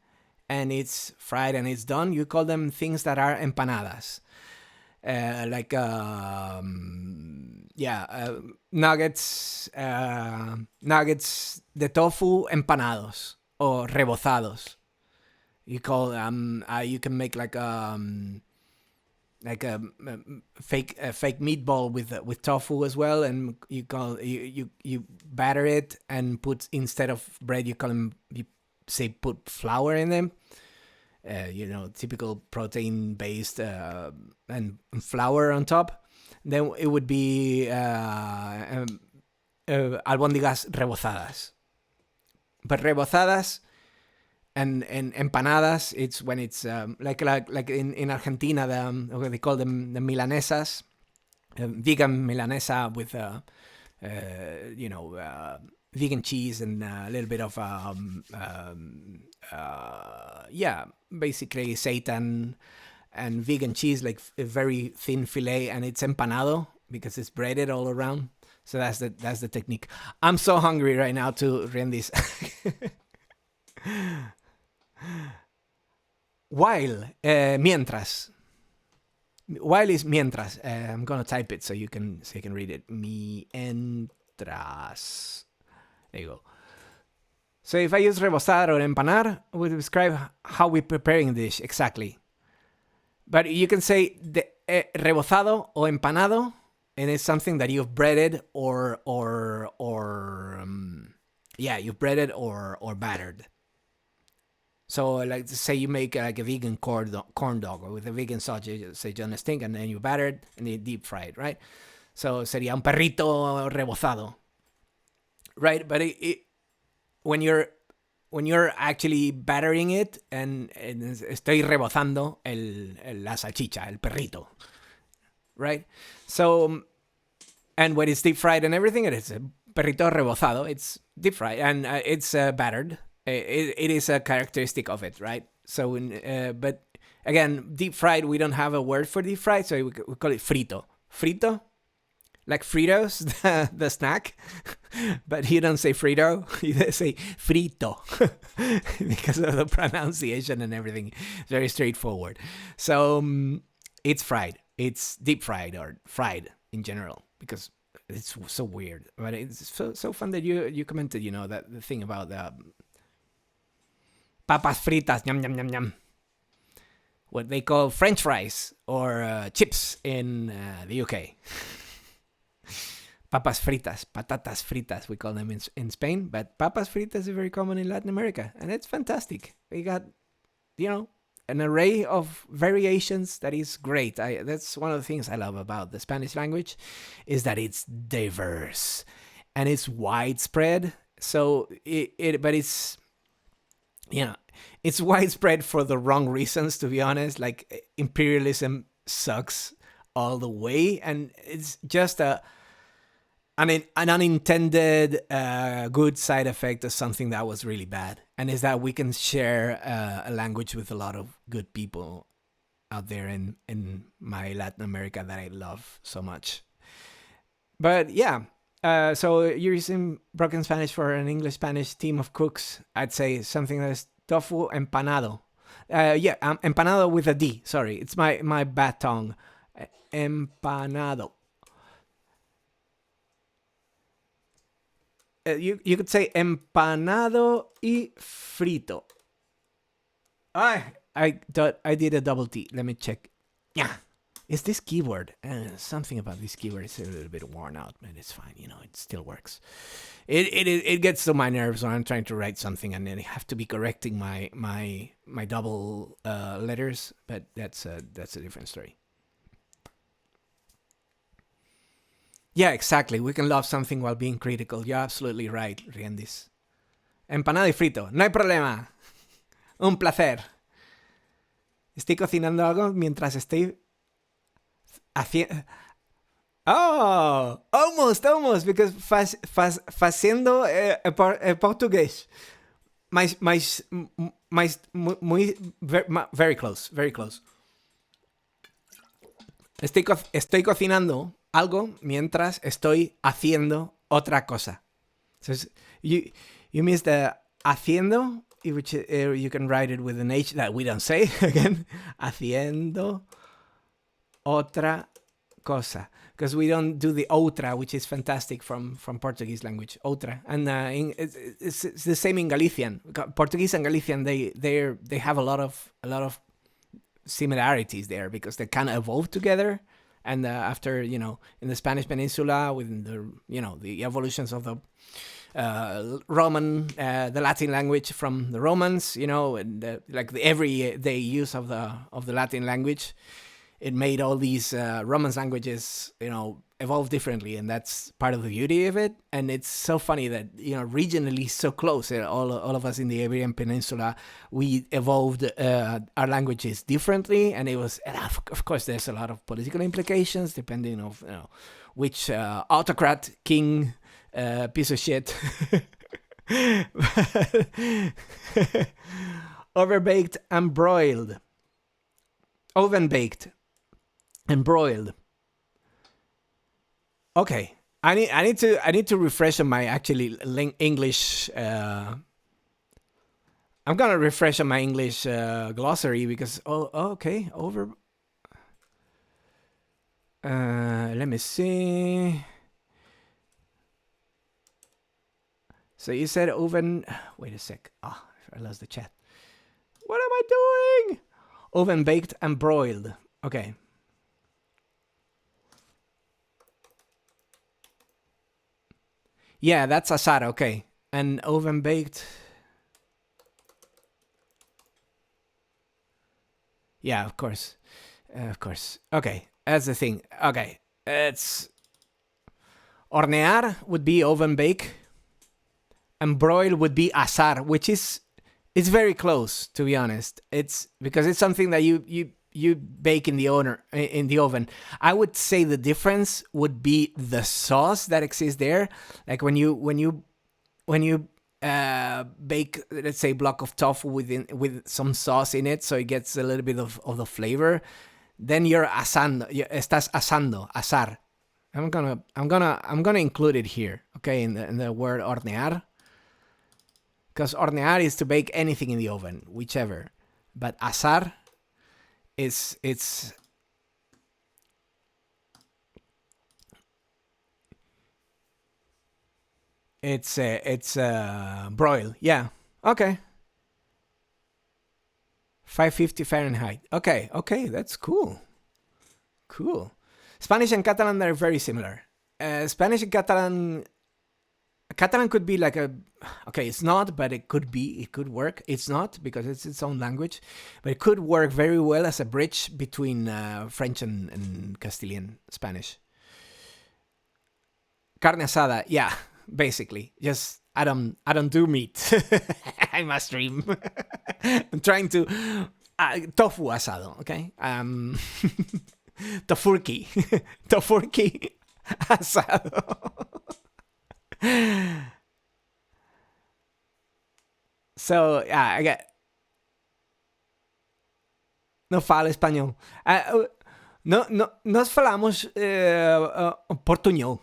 and it's fried and it's done, you call them things that are empanadas. Nuggets, de tofu empanados or rebozados. You call you can make like a fake meatball with tofu as well, and you batter it and put, instead of bread, you put flour in them. Typical protein based and flour on top. Then it would be albóndigas rebozadas, but rebozadas. And empanadas, it's when it's like in Argentina, they call them the milanesas, vegan milanesa with vegan cheese and a little bit of basically seitan and vegan cheese, like a very thin fillet, and it's empanado because it's breaded all around. So that's the technique. I'm so hungry right now to rend this. Mientras. While is mientras. I'm gonna type it so you can read it. Mientras. There you go. So if I use rebozar or empanar, I would describe how we're preparing the dish exactly. But you can say rebozado or empanado, and it's something that you've breaded you've breaded or battered. So, like, say you make like a vegan corn dog or with a vegan sausage on a stick, and then you batter it and you deep fry it, right? So, sería un perrito rebozado, right? But when you're actually battering it, and estoy rebozando la salchicha, el perrito, right? So, and when it's deep fried and everything, it is a perrito rebozado. It's deep fried and it's battered. It is a characteristic of it, right? So, but again, deep fried, we don't have a word for deep fried, so we call it frito. Frito, like Fritos, the snack, but you don't say Frito, you say frito because of the pronunciation and everything. It's very straightforward. So it's fried. It's deep fried or fried in general because it's so weird. But it's so fun that you commented, that the thing about the papas fritas, yum, yum, yum, yum. What they call French fries or chips in the UK. Papas fritas, patatas fritas, we call them in Spain. But papas fritas is very common in Latin America. And it's fantastic. We got, an array of variations that is great. That's one of the things I love about the Spanish language is that it's diverse. And it's widespread. So, it's widespread for the wrong reasons, to be honest. Like, imperialism sucks all the way, and it's just an unintended good side effect of something that was really bad, and is that we can share a language with a lot of good people out there in my Latin America that I love so much. But yeah. So you're using broken Spanish for an English-Spanish team of cooks. I'd say something that's tofu empanado. Empanado with a D. Sorry, it's my bad tongue. Empanado. You could say empanado y frito. I thought I did a double T. Let me check. Yeah. Is this keyboard? Something about this keyboard is a little bit worn out, but it's fine. It still works. It gets to my nerves when I'm trying to write something and then I have to be correcting my double letters. But that's a different story. Yeah, exactly. We can love something while being critical. You're absolutely right, Riendis. Empanado y frito. No hay problema. Un placer. Estoy cocinando algo mientras estoy Oh, almost, because fazendo português. Mas muy, very close, very close. Estoy cocinando algo mientras estoy haciendo otra cosa. So you miss the haciendo, which you can write it with an H that we don't say again. Haciendo otra cosa, because we don't do the outra, which is fantastic from Portuguese language. Outra, and it's the same in Galician. Portuguese and Galician, they have a lot of similarities there because they kind of evolved together. And after in the Spanish Peninsula, with the evolutions of the Roman, the Latin language from the Romans, and like the everyday use of the Latin language. It made all these Romance languages, evolve differently, and that's part of the beauty of it. And it's so funny that, regionally so close, all of us in the Iberian Peninsula, we evolved our languages differently, and it was, of course, there's a lot of political implications depending on which autocrat, king, piece of shit. Overbaked and broiled. Oven baked. And broiled. Okay, I need to refresh on my actually English. I'm gonna refresh on my English glossary because okay, over. Let me see. So you said oven. Wait a sec. Ah, I lost the chat. What am I doing? Oven baked and broiled. Okay. Yeah, that's asar. Okay. And oven baked. Yeah, of course. Of course. Okay. That's the thing. Okay. It's. Hornear would be oven bake. And broil would be asar, which is. It's very close, to be honest. It's because it's something that you bake in the oven. I would say the difference would be the sauce that exists there. Like when you bake, let's say, a block of tofu with some sauce in it, so it gets a little bit of the flavor. Then you're asando. Estás asando, asar. I'm gonna include it here, okay, in the word hornear. Because hornear is to bake anything in the oven, whichever. But asar it's broil. Yeah. Okay. 550 Fahrenheit. Okay, that's cool. Cool. Spanish and Catalan are very similar. Spanish and Catalan could be like a. Okay, it's not, but it could be. It could work. It's not because it's its own language, but it could work very well as a bridge between French and Castilian Spanish. Carne asada, yeah, basically. Just I don't do meat. I'm a stream. I'm trying to tofu asado. Okay. Tofurkey. Tofurkey asado. So, yeah, I get. No falo espanhol. Nós falamos portunhol,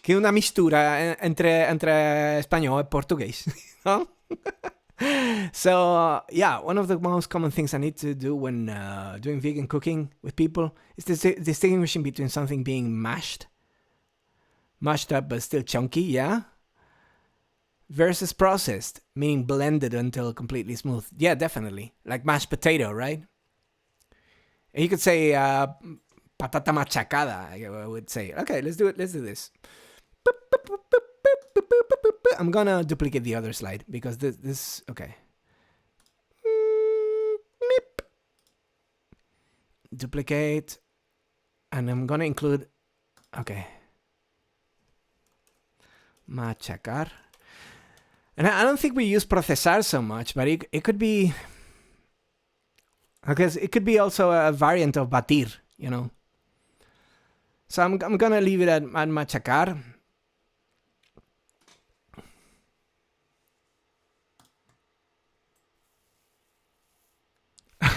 que é uma mistura entre espanhol e português. So, yeah, one of the most common things I need to do when doing vegan cooking with people is distinguishing between something being mashed up but still chunky, yeah, versus processed, meaning blended until completely smooth. Yeah, definitely. Like mashed potato, right? And you could say patata machacada, I would say. Okay, let's do it. Let's do this. I'm gonna duplicate the other slide because this okay. Duplicate. And I'm gonna include, okay, machacar. And I don't think we use procesar so much, but it could be, because it could be also a variant of batir, you know. So I'm gonna leave it at machacar.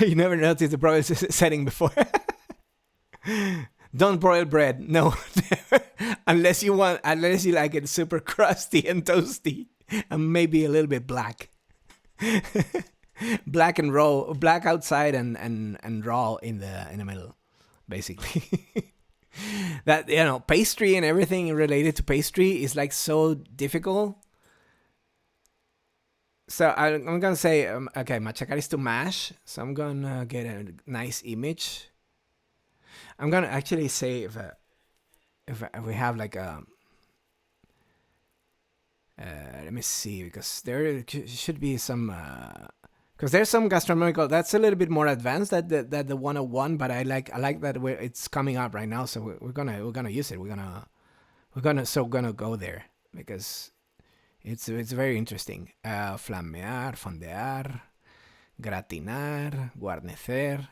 You never noticed the broil setting before. Don't broil bread, no. unless you like it super crusty and toasty, and maybe a little bit black. Black and raw, black outside and raw in the middle, basically. That, you know, pastry and everything related to pastry is like so difficult. So I'm gonna say, okay, machacar is to mash. So I'm gonna get a nice image. I'm gonna actually say if we have like a. Let me see, because there should be some. Because there's some gastronomical that's a little bit more advanced than the 101, but I like that it's coming up right now. So we're gonna use it. We're gonna go there because it's very interesting. Flamear, fondear, gratinar, guarnecer.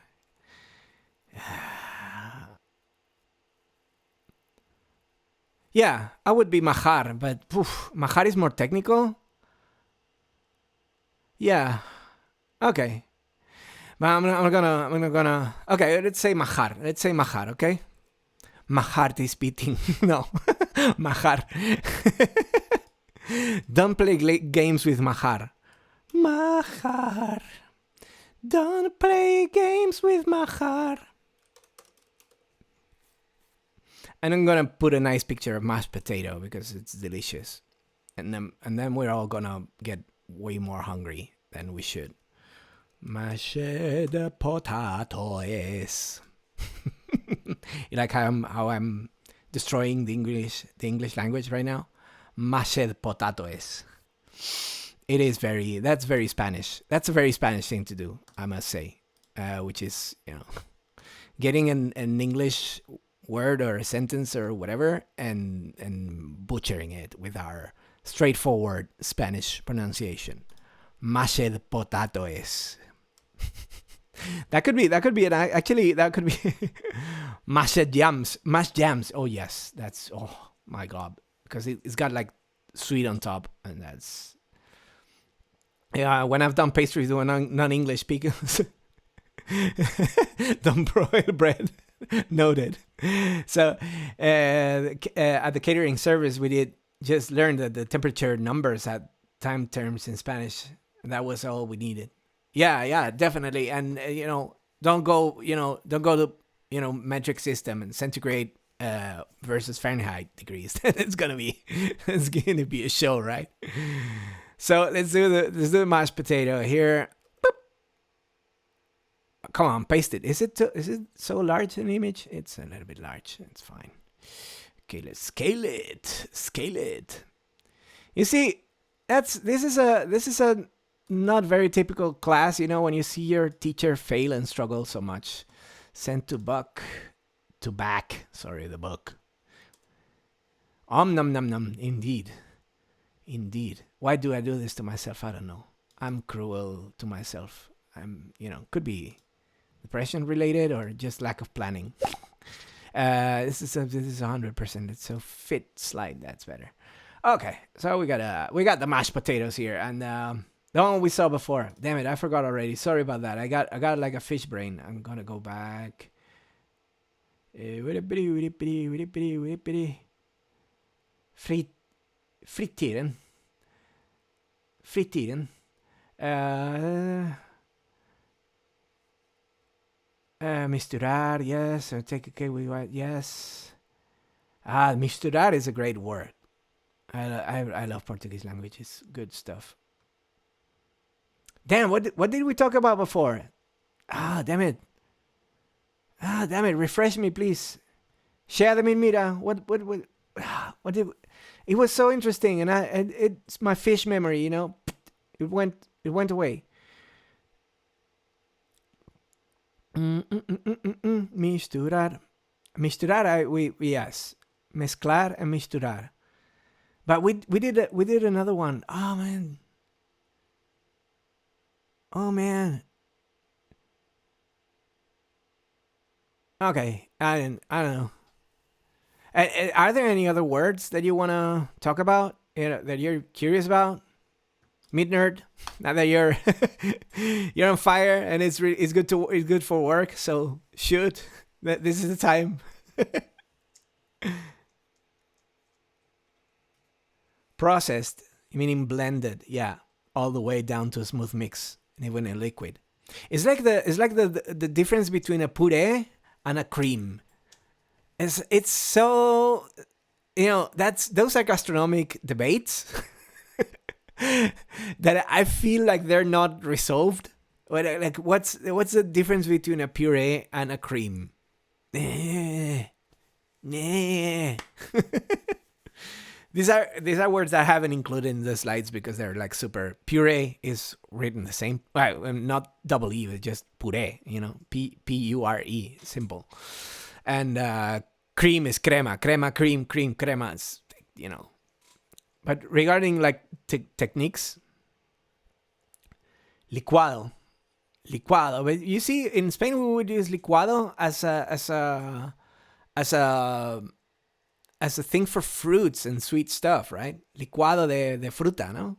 Yeah, I would be majar, but majar is more technical. Yeah. Okay. But I'm gonna. Okay, let's say majar. Okay. My is beating. No, majar. Don't play games with majar. Majar. Don't play games with majar. And I'm gonna put a nice picture of mashed potato because it's delicious. and then we're all gonna get way more hungry than we should. Mashed potatoes. You like how I'm destroying the English language right now? Mashed potatoes. That's very Spanish. That's a very Spanish thing to do, I must say. Which is, getting an English word or a sentence or whatever and butchering it with our straightforward Spanish pronunciation. Mashed potatoes. That could be mashed jams. Oh yes, that's, oh my god, because it's got like sweet on top, and that's, yeah. When I've done pastries with non-English speakers, don't broil bread. Noted. So at the catering service, we did just learn that the temperature numbers had time terms in Spanish. That was all we needed. Yeah, definitely. And don't go to metric system and centigrade versus Fahrenheit degrees. it's gonna be a show, right? So let's do the mashed potato here. Boop. Come on, paste it. Is it so large an image? It's a little bit large. It's fine. Okay, let's scale it. You see, this is a not very typical class, when you see your teacher fail and struggle so much. Sent to back. Sorry, the book. Nom nom nom. Indeed. Why do I do this to myself? I don't know. I'm cruel to myself. Could be depression related or just lack of planning. This is 100%. It's so fit slide. That's better. Okay, so we got the mashed potatoes here, and the one we saw before. Damn it, I forgot already. Sorry about that. I got like a fish brain. I'm gonna go back. Fritteren. Misturar, yes. Take a cake with white, yes. Misturar is a great word. I love Portuguese language. It's good stuff. Damn, what did we talk about before? Damn it. Refresh me, please. Share them in mira. What did it was so interesting, and it's my fish memory, It went away. Misturar. Yes. Mezclar and misturar. But we did another one. Oh man. Okay, I don't know. Are there any other words that you want to talk about? That you're curious about? Meat nerd. Now that you're on fire and it's good for work. So shoot, this is the time. Processed, meaning blended. Yeah, all the way down to a smooth mix, and even a liquid. It's like the difference between a puree and a cream. It's so, those are gastronomic debates that I feel like they're not resolved. Like what's the difference between a puree and a cream? These are words that I haven't included in the slides because they're like super. Puree is written the same, not double E, it's just puree, Pure, simple. And cream is crema, cream, crema. It's, But regarding like techniques, licuado. But you see, in Spain we would use licuado as a thing for fruits and sweet stuff, right? Licuado de fruta, no?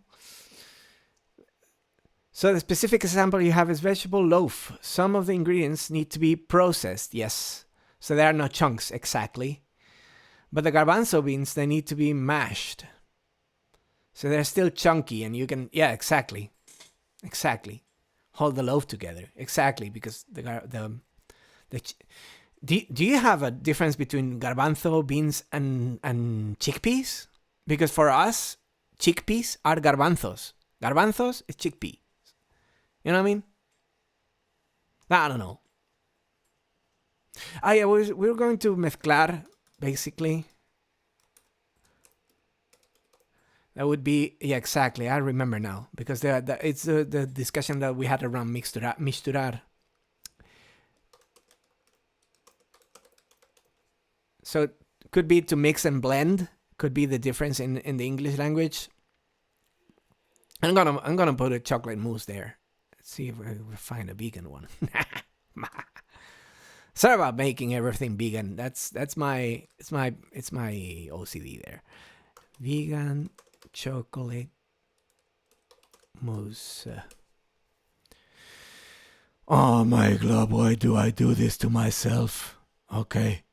So the specific example you have is vegetable loaf. Some of the ingredients need to be processed, yes. So they are not chunks, exactly. But the garbanzo beans, they need to be mashed. So they're still chunky and you can, yeah, exactly. Hold the loaf together, exactly, because do you have a difference between garbanzo beans and chickpeas? Because for us, chickpeas are garbanzos. Garbanzos is chickpea. You know what I mean? I don't know. Yeah, we're going to mezclar, basically. That would be, yeah, exactly. I remember now. Because it's the discussion that we had around mixturar. So it could be to mix and blend. Could be the difference in the English language. I'm gonna put a chocolate mousse there. Let's see if we find a vegan one. Sorry about making everything vegan. It's my OCD there. Vegan chocolate mousse. Oh my God! Why do I do this to myself? Okay.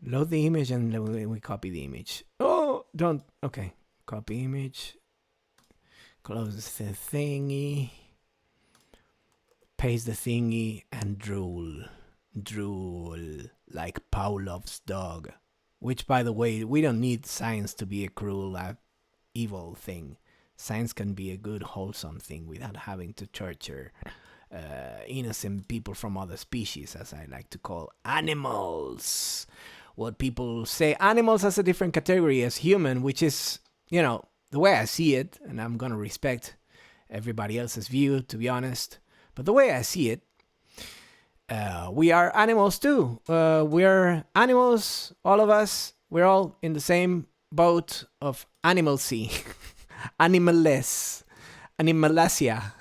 Load the image and we copy the image. Oh, don't. Okay. Copy image. Close the thingy. Paste the thingy and drool. Drool. Like Pavlov's dog. Which, by the way, we don't need science to be a cruel, evil thing. Science can be a good, wholesome thing without having to torture innocent people from other species, as I like to call animals. What people say animals as a different category as human, which is, the way I see it, and I'm going to respect everybody else's view, to be honest. But the way I see it, we are animals too. We're animals, all of us. We're all in the same boat of animalcy. Animalless. Animalacia.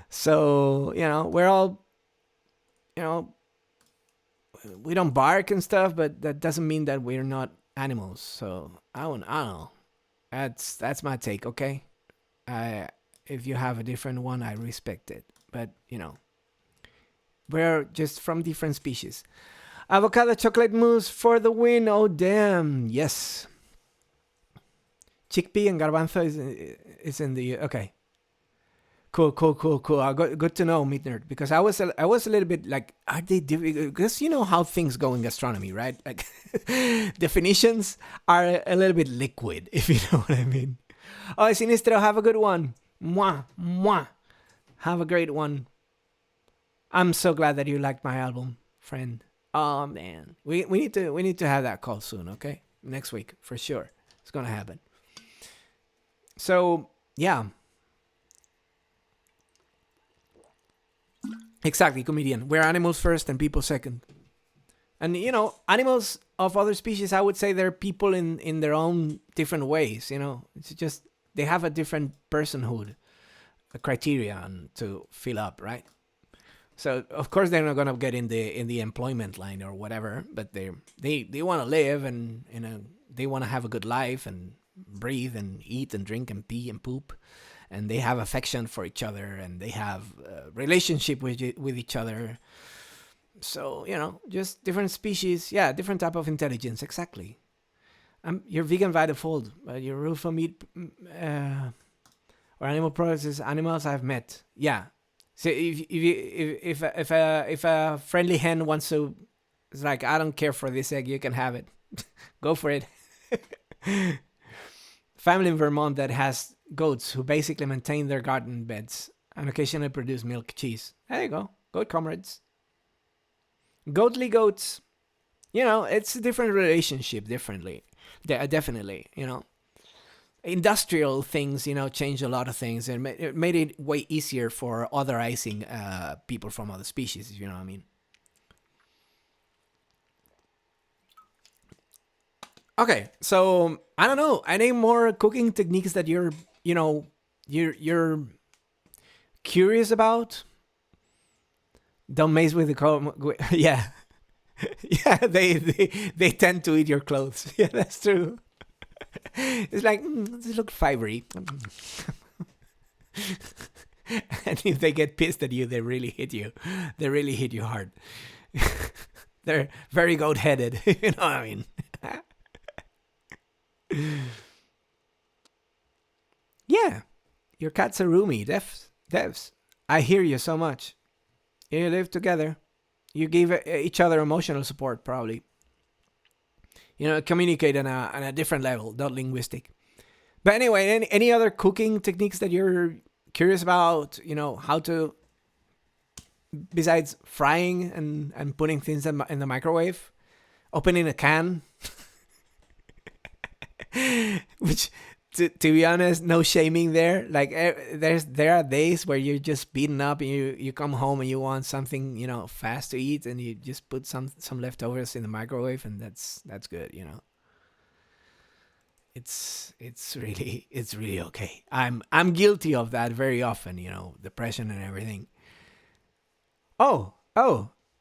So, we're all, we don't bark and stuff, but that doesn't mean that we're not animals. So I don't know. That's my take. Okay, if you have a different one, I respect it. But we're just from different species. Avocado chocolate mousse for the win. Oh damn! Yes. Chickpea and garbanzo is in the okay. Cool. Good to know, Meat Nerd, because I was a little bit like, are they difficult? Because you know how things go in gastronomy, right? Like definitions are a little bit liquid, if you know what I mean. Oh, Sinistro, have a good one. Mwah. Have a great one. I'm so glad that you liked my album, friend. Oh man, we need to have that call soon, okay? Next week for sure. It's gonna happen. So yeah. Exactly, comedian. We're animals first and people second. And, animals of other species, I would say they're people in their own different ways, It's just, they have a different personhood, a criterion to fill up, right? So, of course, they're not going to get in the employment line or whatever, but they want to live and, they want to have a good life and breathe and eat and drink and pee and poop. And they have affection for each other, and they have a relationship with each other. So, just different species. Yeah, different type of intelligence, exactly. You're vegan by default, but your rule for meat or animal products is animals I've met. Yeah. So if a friendly hen wants to, it's like, I don't care for this egg, you can have it. Go for it. Family in Vermont that has goats who basically maintain their garden beds and occasionally produce milk cheese. There you go. Goat comrades. Goatly goats. It's a different relationship, definitely. Industrial things, change a lot of things. And it made it way easier for otherizing people from other species, if you know what I mean. Okay, so I don't know. Any more cooking techniques that you're curious about? Don't mess with the yeah. Yeah, they tend to eat your clothes. Yeah, that's true. It's like, this look fibery. And if they get pissed at you, they really hit you. They really hit you hard. They're very goat-headed. You know what I mean? Yeah, your cat's a roomie, devs. I hear you so much. You live together. You give each other emotional support, probably. communicate on a different level, not linguistic. But anyway, any other cooking techniques that you're curious about? How to, besides frying and putting things in the microwave, opening a can, which to be honest, no shaming there. Like there are days where you're just beaten up and you come home and you want something fast to eat, and you just put some leftovers in the microwave, and that's good. It's really okay. I'm guilty of that very often. Depression and everything. Oh,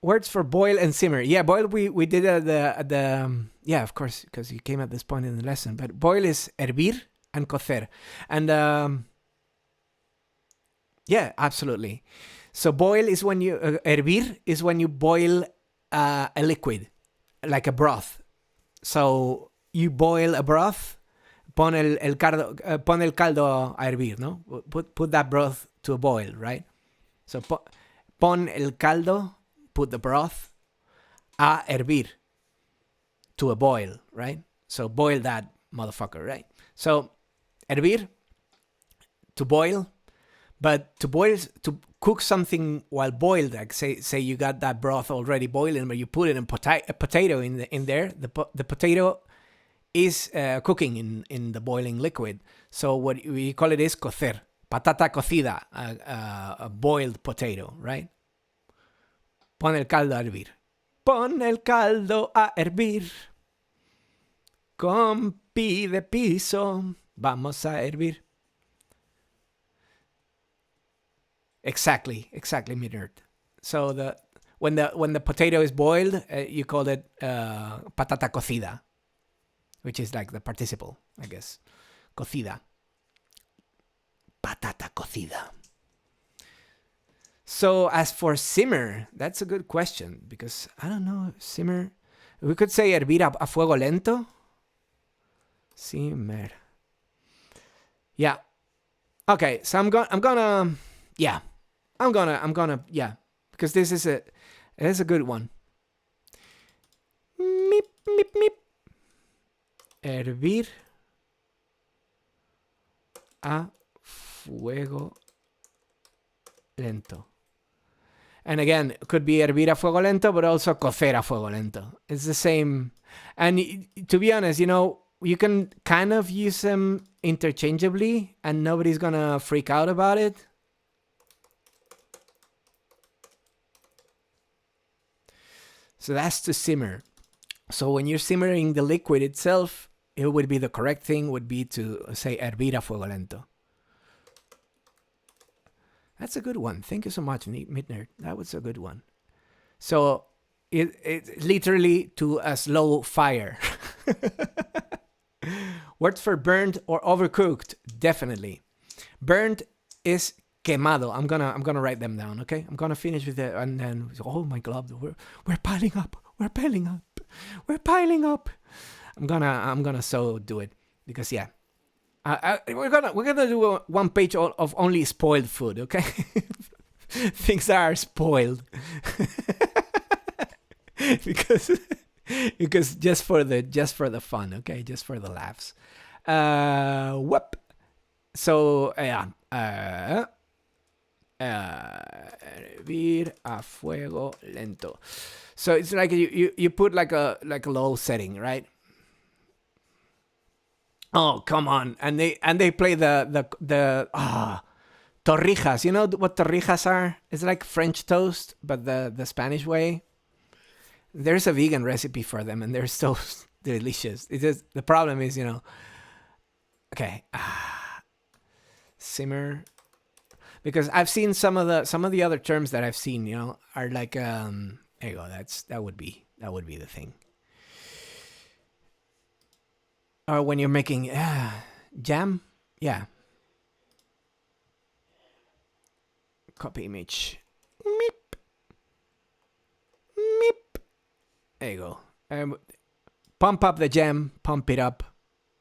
words for boil and simmer. Yeah, boil we did at the yeah, of course, because you came at this point in the lesson. But boil is hervir and cocer, and yeah, absolutely. So boil is when you hervir is when you boil a liquid, like a broth. So you boil a broth, pon el caldo a hervir, no? Put that broth to a boil, right? So pon el caldo, put the broth, a hervir, to a boil, right? So boil that motherfucker, right? So hervir, to boil, but to cook something while boiled, like say you got that broth already boiling, but you put it in a potato in there. The potato is cooking in the boiling liquid. So what we call it is cocer, patata cocida, a boiled potato, right? Pon el caldo a hervir. Pon el caldo a hervir. Con pi de piso, vamos a hervir. Exactly, mi nerd. So when the potato is boiled, you call it patata cocida, which is like the participle, I guess. Cocida. Patata cocida. So as for simmer, that's a good question, because I don't know, simmer. We could say hervir a fuego lento. Simmer. Yeah. Okay, so I'm gonna because this is a good one. Meep meep meep. Hervir a fuego lento. And again, it could be hervir a fuego lento, but also cocer a fuego lento. It's the same. And to be honest, you can kind of use them interchangeably and nobody's gonna freak out about it. So that's to simmer. So when you're simmering the liquid itself, it would be the correct thing would be to say hervir a fuego lento. That's a good one. Thank you so much, Midnerd. That was a good one. So it's literally to a slow fire. Words for burnt or overcooked, definitely. Burnt is quemado. I'm gonna write them down, okay? I'm gonna finish with it, and then oh my god, we're piling up. We're piling up. I'm gonna so do it because yeah. We're gonna do one page of only spoiled food, okay? Things that are spoiled. because just for the fun, okay? Just for the laughs. Whoop. So hervir a fuego lento. So it's like you put like a low setting, right? Oh, come on. And they play the torrijas. You know what torrijas are? It's like French toast, but the Spanish way. There's a vegan recipe for them, and they're so delicious. It is, the problem is, okay, simmer, because I've seen some of the other terms that I've seen, are like there you go. That would be the thing. Or when you're making jam, yeah. Copy image. Meep. Meep. There you go. Pump up the jam, pump it up,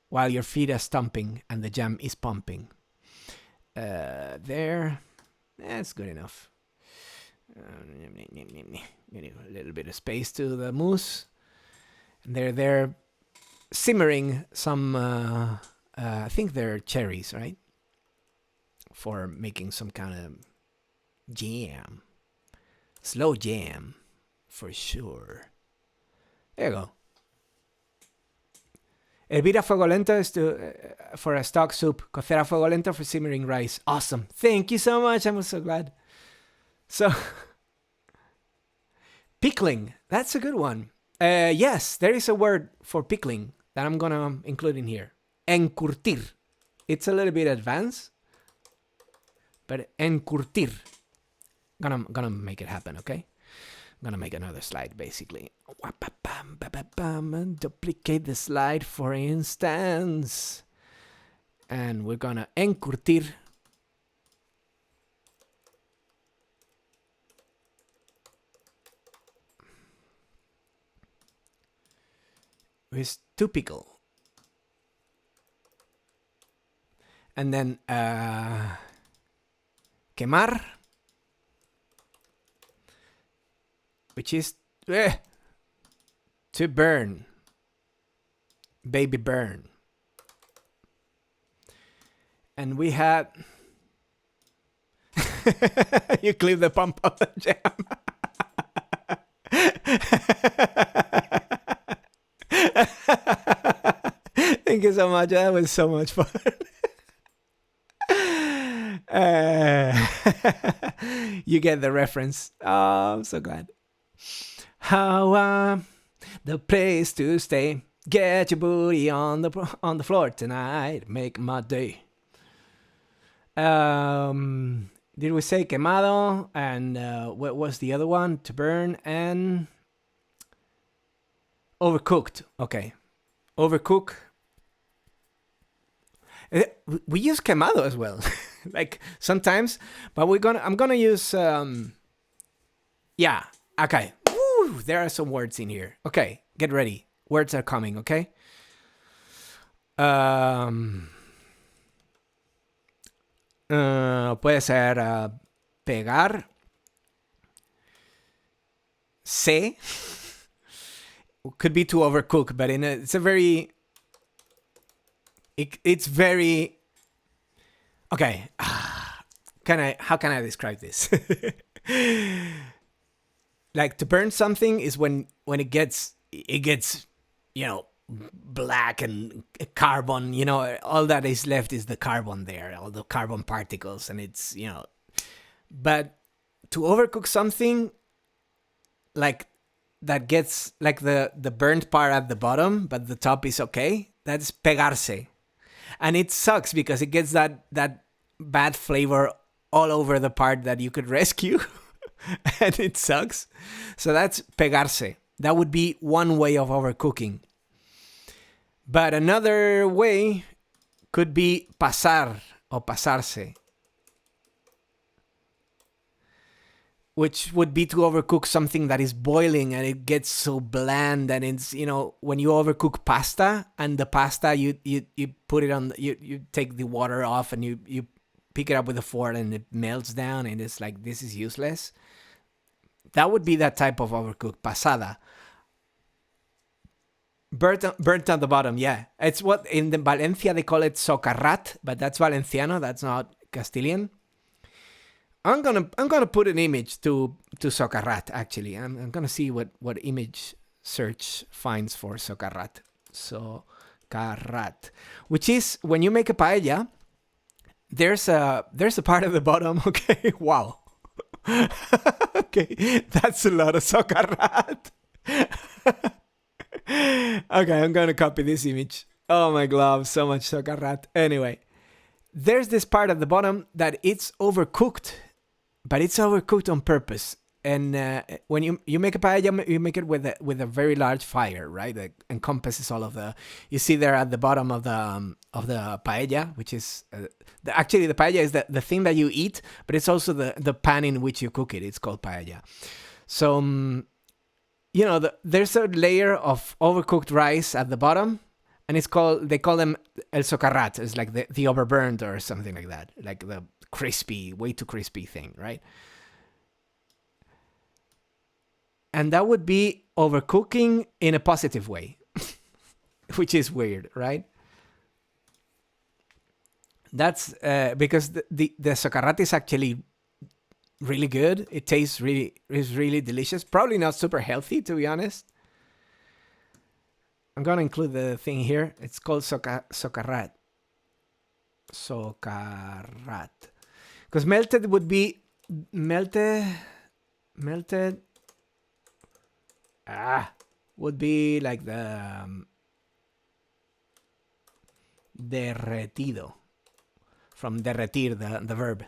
while your feet are stomping and the jam is pumping. There. That's good enough. A little bit of space to the mousse. And there. simmering some, I think they're cherries, right? For making some kind of jam. Slow jam, for sure. There you go. Hervir a fuego lento is for a stock soup. Cocer a fuego lento for simmering rice. Awesome. Thank you so much. I'm so glad. So, pickling. That's a good one. Yes, there is a word for pickling that I'm going to include in here. Encurtir. It's a little bit advanced, but encurtir. Gonna make it happen, okay? I'm gonna make another slide, basically. Duplicate the slide, for instance. And we're gonna encurtir. With to pickle. And then quemar, which is to burn. Baby burn. And we had you clip the pump of the jam. Thank you so much. That was so much fun. You get the reference. Oh, I'm so glad. How the place to stay. Get your booty on the floor tonight. Make my day. Did we say quemado? And what was the other one? To burn and overcooked. Okay, overcook. We use quemado as well, like sometimes, but I'm gonna use yeah. Okay. Woo, there are some words in here. Okay, get ready. Words are coming. Okay. Puede ser pegar. Se. Could be to overcook, but it's a very. It's very. Okay. How can I describe this? Like to burn something is when it gets black and carbon, all that is left is the carbon there, all the carbon particles, and it's, but to overcook something like that gets like the burnt part at the bottom, but the top is okay, that's pegarse. And it sucks because it gets that bad flavor all over the part that you could rescue. And it sucks. So that's pegarse. That would be one way of overcooking. But another way could be pasar or pasarse, which would be to overcook something that is boiling and it gets so bland, and it's, when you overcook pasta and the pasta you put it on, you take the water off and you pick it up with a fork and it melts down and it's like, this is useless. That would be that type of overcook, pasada. Burnt on the bottom, yeah. It's what in the Valencia they call it socarrat, but that's Valenciano, that's not Castilian. I'm gonna put an image to socarrat. Actually, I'm gonna see what image search finds for socarrat. Socarrat, which is when you make a paella. There's a part at the bottom. Okay, wow. Okay, that's a lot of socarrat. Okay, I'm gonna copy this image. Oh my God, so much socarrat. Anyway, there's this part at the bottom that it's overcooked. But it's overcooked on purpose. And when you make a paella, you make it with a very large fire, right? That encompasses all of the. You see there at the bottom of the paella, which is actually the paella is the thing that you eat, but it's also the pan in which you cook it. It's called paella. So there's a layer of overcooked rice at the bottom, and they call them el socarrat. It's like the overburned or something like that, like the crispy, way too crispy thing, right? And that would be overcooking in a positive way. which is weird, right? That's because the socarrat is actually really good. It tastes is really delicious. Probably not super healthy, to be honest. I'm gonna include the thing here. It's called socarrat. Socarrat. Because melted would be melted would be like the derretido, from derretir, the verb.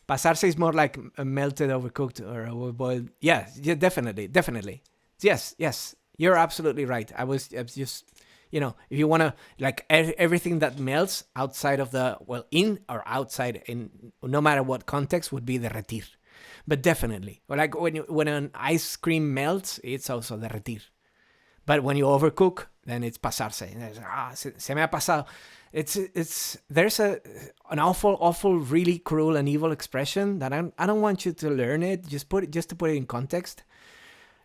Pasarse is more like melted, overcooked, or overboiled. Yeah, definitely. Yes, you're absolutely right. I was just, if you want to, like, everything that melts outside of in or outside, in no matter what context, would be derretir. But definitely, or like when an ice cream melts, it's also derretir. But when you overcook, then it's pasarse. Se me ha pasado. There's an awful, really cruel and evil expression that I don't want you to learn it. Just to put it in context.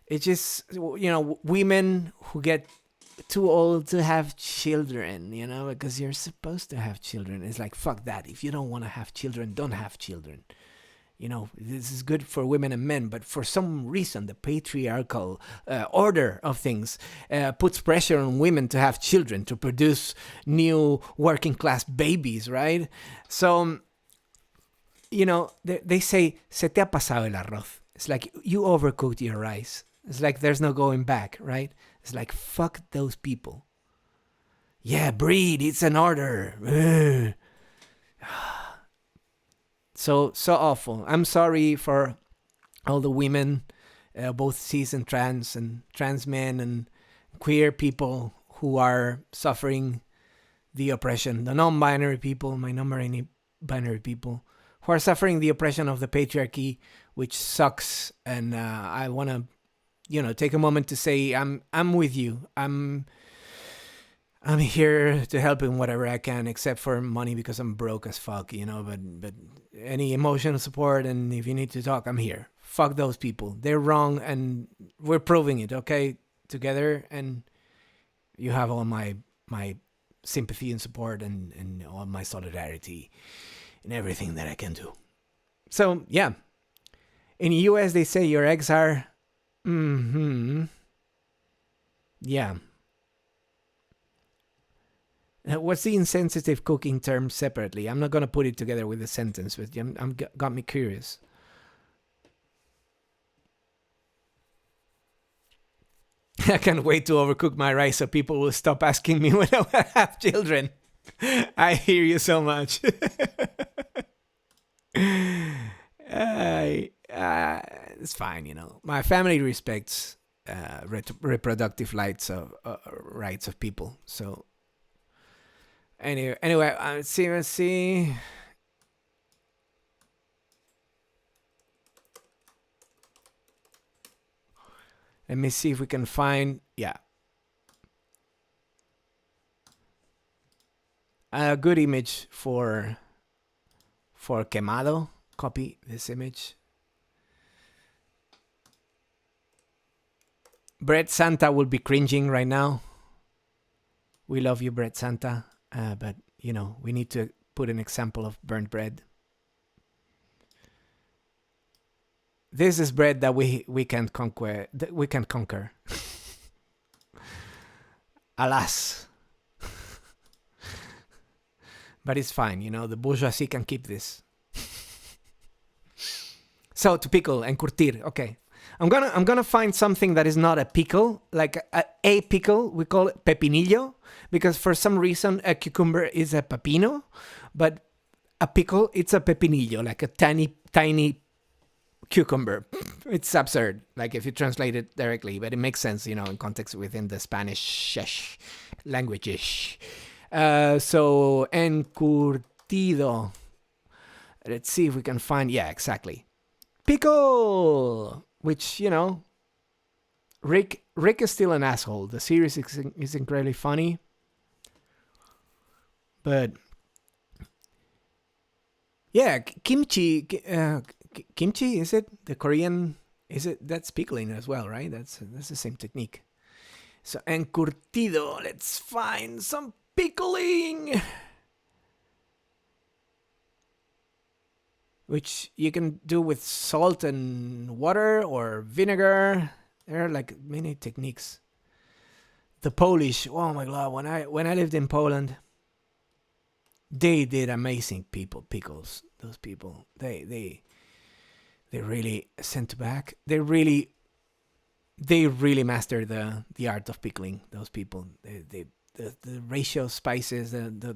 It's just, women who get too old to have children, because you're supposed to have children. It's like, fuck that. If you don't want to have children, don't have children. This is good for women and men, but for some reason, the patriarchal order of things puts pressure on women to have children, to produce new working class babies, right? So, they say, se te ha pasado el arroz. It's like, you overcooked your rice. It's like, there's no going back, right? It's like, fuck those people. Yeah, breed, it's an order. So awful. I'm sorry for all the women, both cis and trans men and queer people who are suffering the oppression. The non-binary people, my non-binary people, who are suffering the oppression of the patriarchy, which sucks. And I want to, take a moment to say I'm with you. I'm here to help in whatever I can, except for money because I'm broke as fuck, but any emotional support, and if you need to talk, I'm here. Fuck those people. They're wrong, and we're proving it, okay? Together, and you have all my sympathy and support and all my solidarity and everything that I can do. So, yeah. In the US, they say your eggs are... Yeah. What's the insensitive cooking term separately? I'm not going to put it together with a sentence, but got me curious. I can't wait to overcook my rice so people will stop asking me when I have children. I hear you so much. It's fine, My family respects reproductive rights of people, so... Anyway, let's see. Let me see if we can find, a good image for quemado. Copy this image. Bread Santa will be cringing right now. We love you, Bread Santa. But, we need to put an example of burnt bread. This is bread that we can't conquer. We can conquer. Alas. But it's fine, the bourgeoisie can keep this. So, to pickle and curtir. Okay. I'm gonna find something that is not a pickle, like a pickle. We call it pepinillo, because for some reason a cucumber is a pepino, but a pickle, it's a pepinillo, like a tiny cucumber. It's absurd, like if you translate it directly, but it makes sense, in context within the Spanish language. So encurtido. Let's see if we can find. Yeah, exactly. Pickle. Which, Rick is still an asshole. The series is incredibly funny. But, yeah, kimchi, is it? The Korean, is it? That's pickling as well, right? That's the same technique. So, encurtido. Let's find some pickling. Which you can do with salt and water or vinegar. There are like many techniques. The Polish, oh my god, when I lived in Poland, they did amazing pickles. Those people, they really sent back. They really mastered the art of pickling. Those people, the ratio of spices, the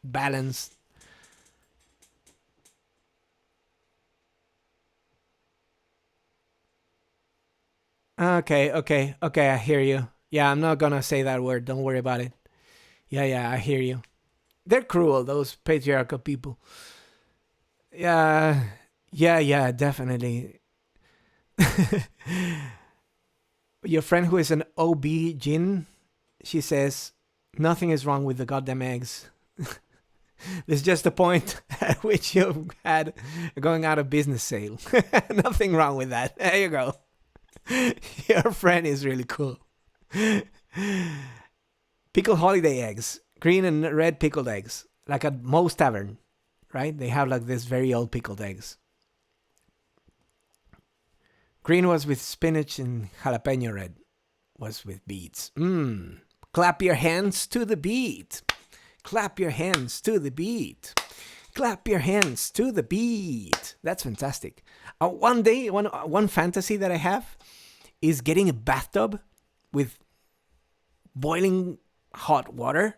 balance. Okay. I hear you. Yeah, I'm not gonna say that word. Don't worry about it. Yeah, I hear you. They're cruel, those patriarchal people. Yeah, definitely. Your friend who is an OB Jin, she says, nothing is wrong with the goddamn eggs. This is just the point at which you had going out of business sale. Nothing wrong with that. There you go. Your friend is really cool. Pickled holiday eggs. Green and red pickled eggs. Like at Moe's Tavern, right? They have like this very old pickled eggs. Green was with spinach and jalapeno, red was with beets. Clap your hands to the beat. Clap your hands to the beat. Clap your hands to the beat. That's fantastic. One fantasy that I have is getting a bathtub with boiling hot water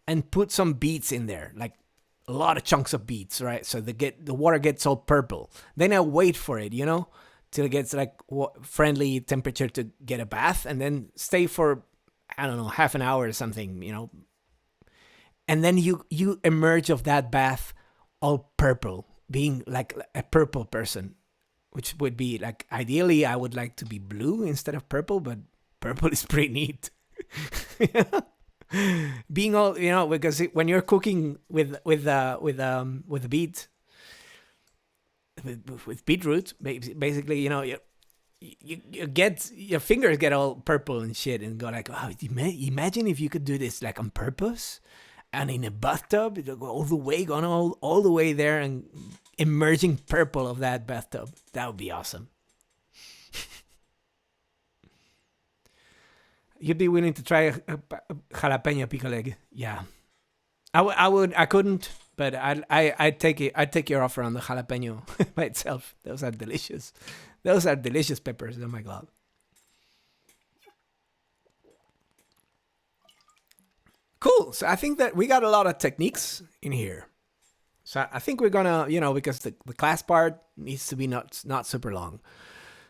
and put some beets in there, like a lot of chunks of beets, right? So the water gets all purple. Then I wait for it, till it gets like friendly temperature to get a bath, and then stay for, I don't know, half an hour or something, and then you emerge of that bath all purple, being like a purple person, which would be like, ideally I would like to be blue instead of purple, but purple is pretty neat. Being all, because when you're cooking with a beet, with beetroot, basically, you get, your fingers get all purple and shit, and go like, oh, imagine if you could do this like on purpose, and in a bathtub, it'll go all the way, going all the way there, and emerging purple of that bathtub. That would be awesome. You'd be willing to try a jalapeno pickle egg? Yeah, I couldn't, but I'd take it. I'd take your offer on the jalapeno by itself. Those are delicious. Those are delicious peppers. Oh my god. Cool. So I think that we got a lot of techniques in here. So I think we're gonna, because the class part needs to be not super long.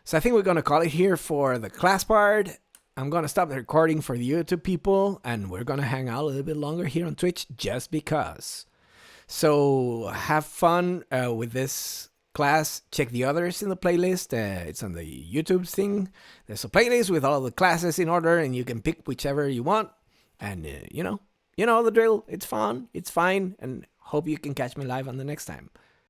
So I think we're gonna call it here for the class part. I'm gonna stop the recording for the YouTube people, and we're gonna hang out a little bit longer here on Twitch just because. So have fun with this class. Check the others in the playlist. It's on the YouTube thing. There's a playlist with all the classes in order, and you can pick whichever you want. And you know the drill. It's fun. It's fine. And hope you can catch me live on the next time.